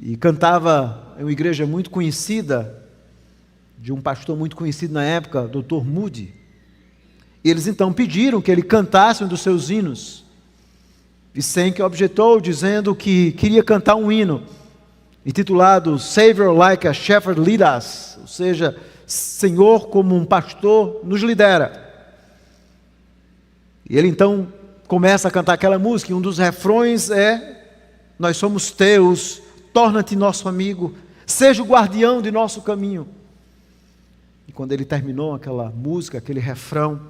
[SPEAKER 1] e cantava em uma igreja muito conhecida, de um pastor muito conhecido na época, Dr. Moody. Eles então pediram que ele cantasse um dos seus hinos. E Senck objetou, dizendo que queria cantar um hino intitulado Savior Like a Shepherd Lead Us, ou seja, Senhor como um pastor nos lidera. E ele então começa a cantar aquela música, e um dos refrões é: nós somos teus, torna-te nosso amigo, seja o guardião de nosso caminho. E quando ele terminou aquela música, aquele refrão,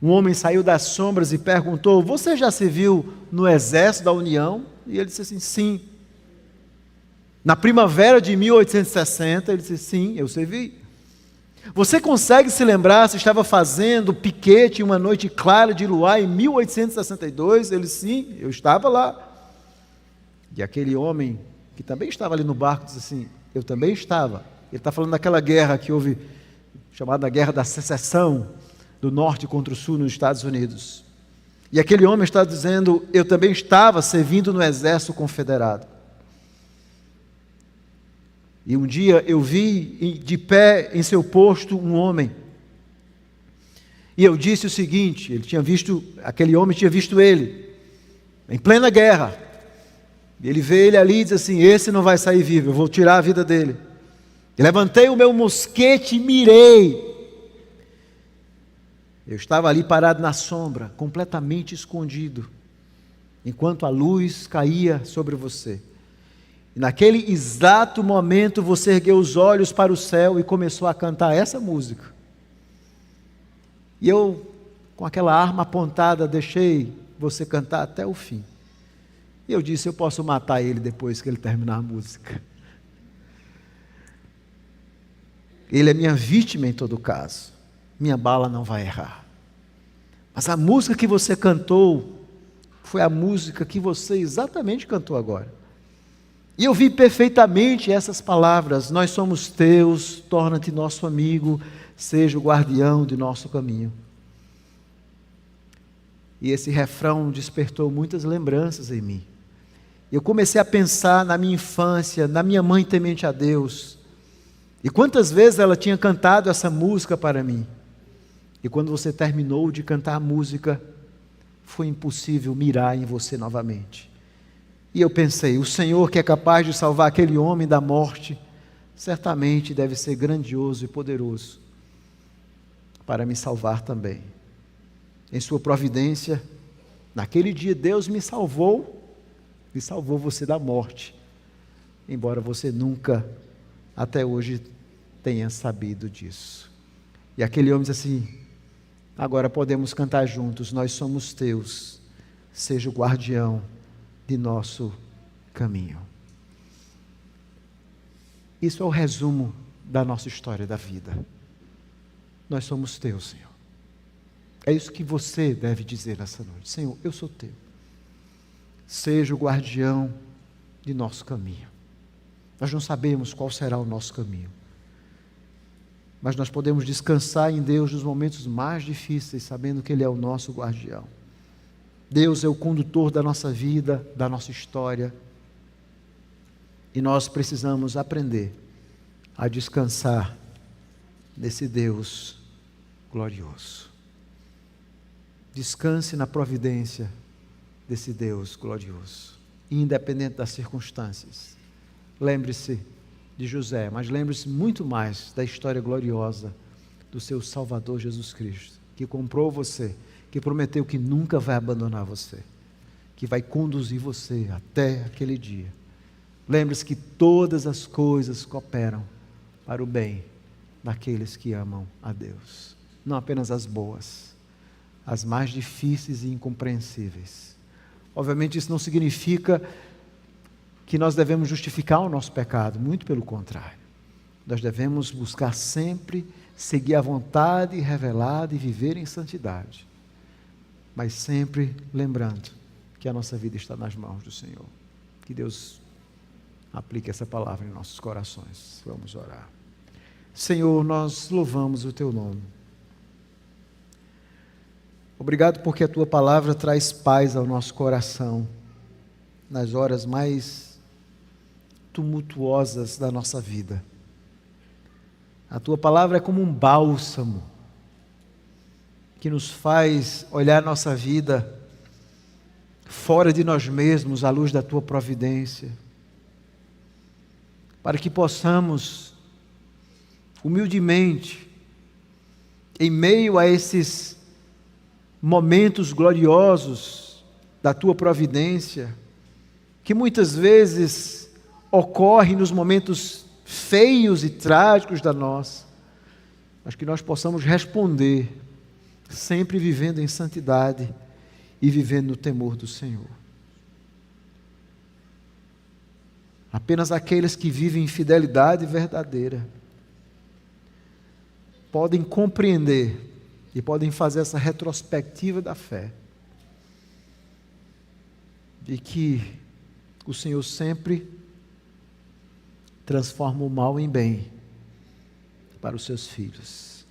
[SPEAKER 1] um homem saiu das sombras e perguntou: você já se viu no exército da União? E ele disse assim: sim. Na primavera de 1860, ele disse: sim, eu servi. Você consegue se lembrar se estava fazendo piquete em uma noite clara de luar em 1862? Ele: sim, eu estava lá. E aquele homem, que também estava ali no barco, disse assim: eu também estava. Ele está falando daquela guerra que houve, chamada Guerra da Secessão, do norte contra o sul nos Estados Unidos. E aquele homem está dizendo: eu também estava servindo no exército confederado. E um dia eu vi de pé em seu posto um homem. E eu disse o seguinte: aquele homem tinha visto ele, em plena guerra. Ele vê ele ali e diz assim: esse não vai sair vivo, eu vou tirar a vida dele. E levantei o meu mosquete e mirei. Eu estava ali parado na sombra, completamente escondido, enquanto a luz caía sobre você. E naquele exato momento você ergueu os olhos para o céu e começou a cantar essa música. E eu, com aquela arma apontada, deixei você cantar até o fim. E eu disse: eu posso matar ele depois que ele terminar a música. Ele é minha vítima em todo caso. Minha bala não vai errar. Mas a música que você cantou foi a música que você exatamente cantou agora. E eu vi perfeitamente essas palavras: nós somos teus, torna-te nosso amigo, seja o guardião de nosso caminho. E esse refrão despertou muitas lembranças em mim. Eu comecei a pensar na minha infância, na minha mãe temente a Deus. E quantas vezes ela tinha cantado essa música para mim. E quando você terminou de cantar a música, foi impossível mirar em você novamente. E eu pensei: o Senhor que é capaz de salvar aquele homem da morte, certamente deve ser grandioso e poderoso para me salvar também. Em sua providência, naquele dia Deus me salvou você da morte, embora você nunca até hoje tenha sabido disso. E aquele homem diz assim: agora podemos cantar juntos, nós somos teus, seja o guardião de nosso caminho. Isso é o resumo da nossa história da vida. Nós somos teus, Senhor. É isso que você deve dizer nessa noite: Senhor, eu sou teu. Seja o guardião de nosso caminho. Nós não sabemos qual será o nosso caminho, mas nós podemos descansar em Deus nos momentos mais difíceis, sabendo que Ele é o nosso guardião. Deus é o condutor da nossa vida, da nossa história, e nós precisamos aprender a descansar nesse Deus glorioso. Descanse na providência desse Deus glorioso, independente das circunstâncias. Lembre-se de José, mas lembre-se muito mais da história gloriosa do seu Salvador Jesus Cristo, que comprou você, que prometeu que nunca vai abandonar você, que vai conduzir você até aquele dia. Lembre-se que todas as coisas cooperam para o bem daqueles que amam a Deus. Não apenas as boas, as mais difíceis e incompreensíveis. Obviamente isso não significa que nós devemos justificar o nosso pecado, muito pelo contrário. Nós devemos buscar sempre seguir a vontade revelada e viver em santidade, mas sempre lembrando que a nossa vida está nas mãos do Senhor. Que Deus aplique essa palavra em nossos corações. Vamos orar. Senhor, nós louvamos o Teu nome. Obrigado porque a Tua palavra traz paz ao nosso coração nas horas mais tumultuosas da nossa vida. A Tua palavra é como um bálsamo que nos faz olhar nossa vida fora de nós mesmos, à luz da Tua providência, para que possamos humildemente, em meio a esses momentos gloriosos da Tua providência, que muitas vezes ocorrem nos momentos feios e trágicos da nossa, mas que nós possamos responder, sempre vivendo em santidade e vivendo no temor do Senhor. Apenas aqueles que vivem em fidelidade verdadeira podem compreender e podem fazer essa retrospectiva da fé, de que o Senhor sempre transforma o mal em bem para os seus filhos.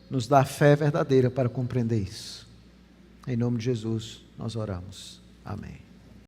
[SPEAKER 1] Nos dá a fé verdadeira para compreender isso. Em nome de Jesus, nós oramos. Amém.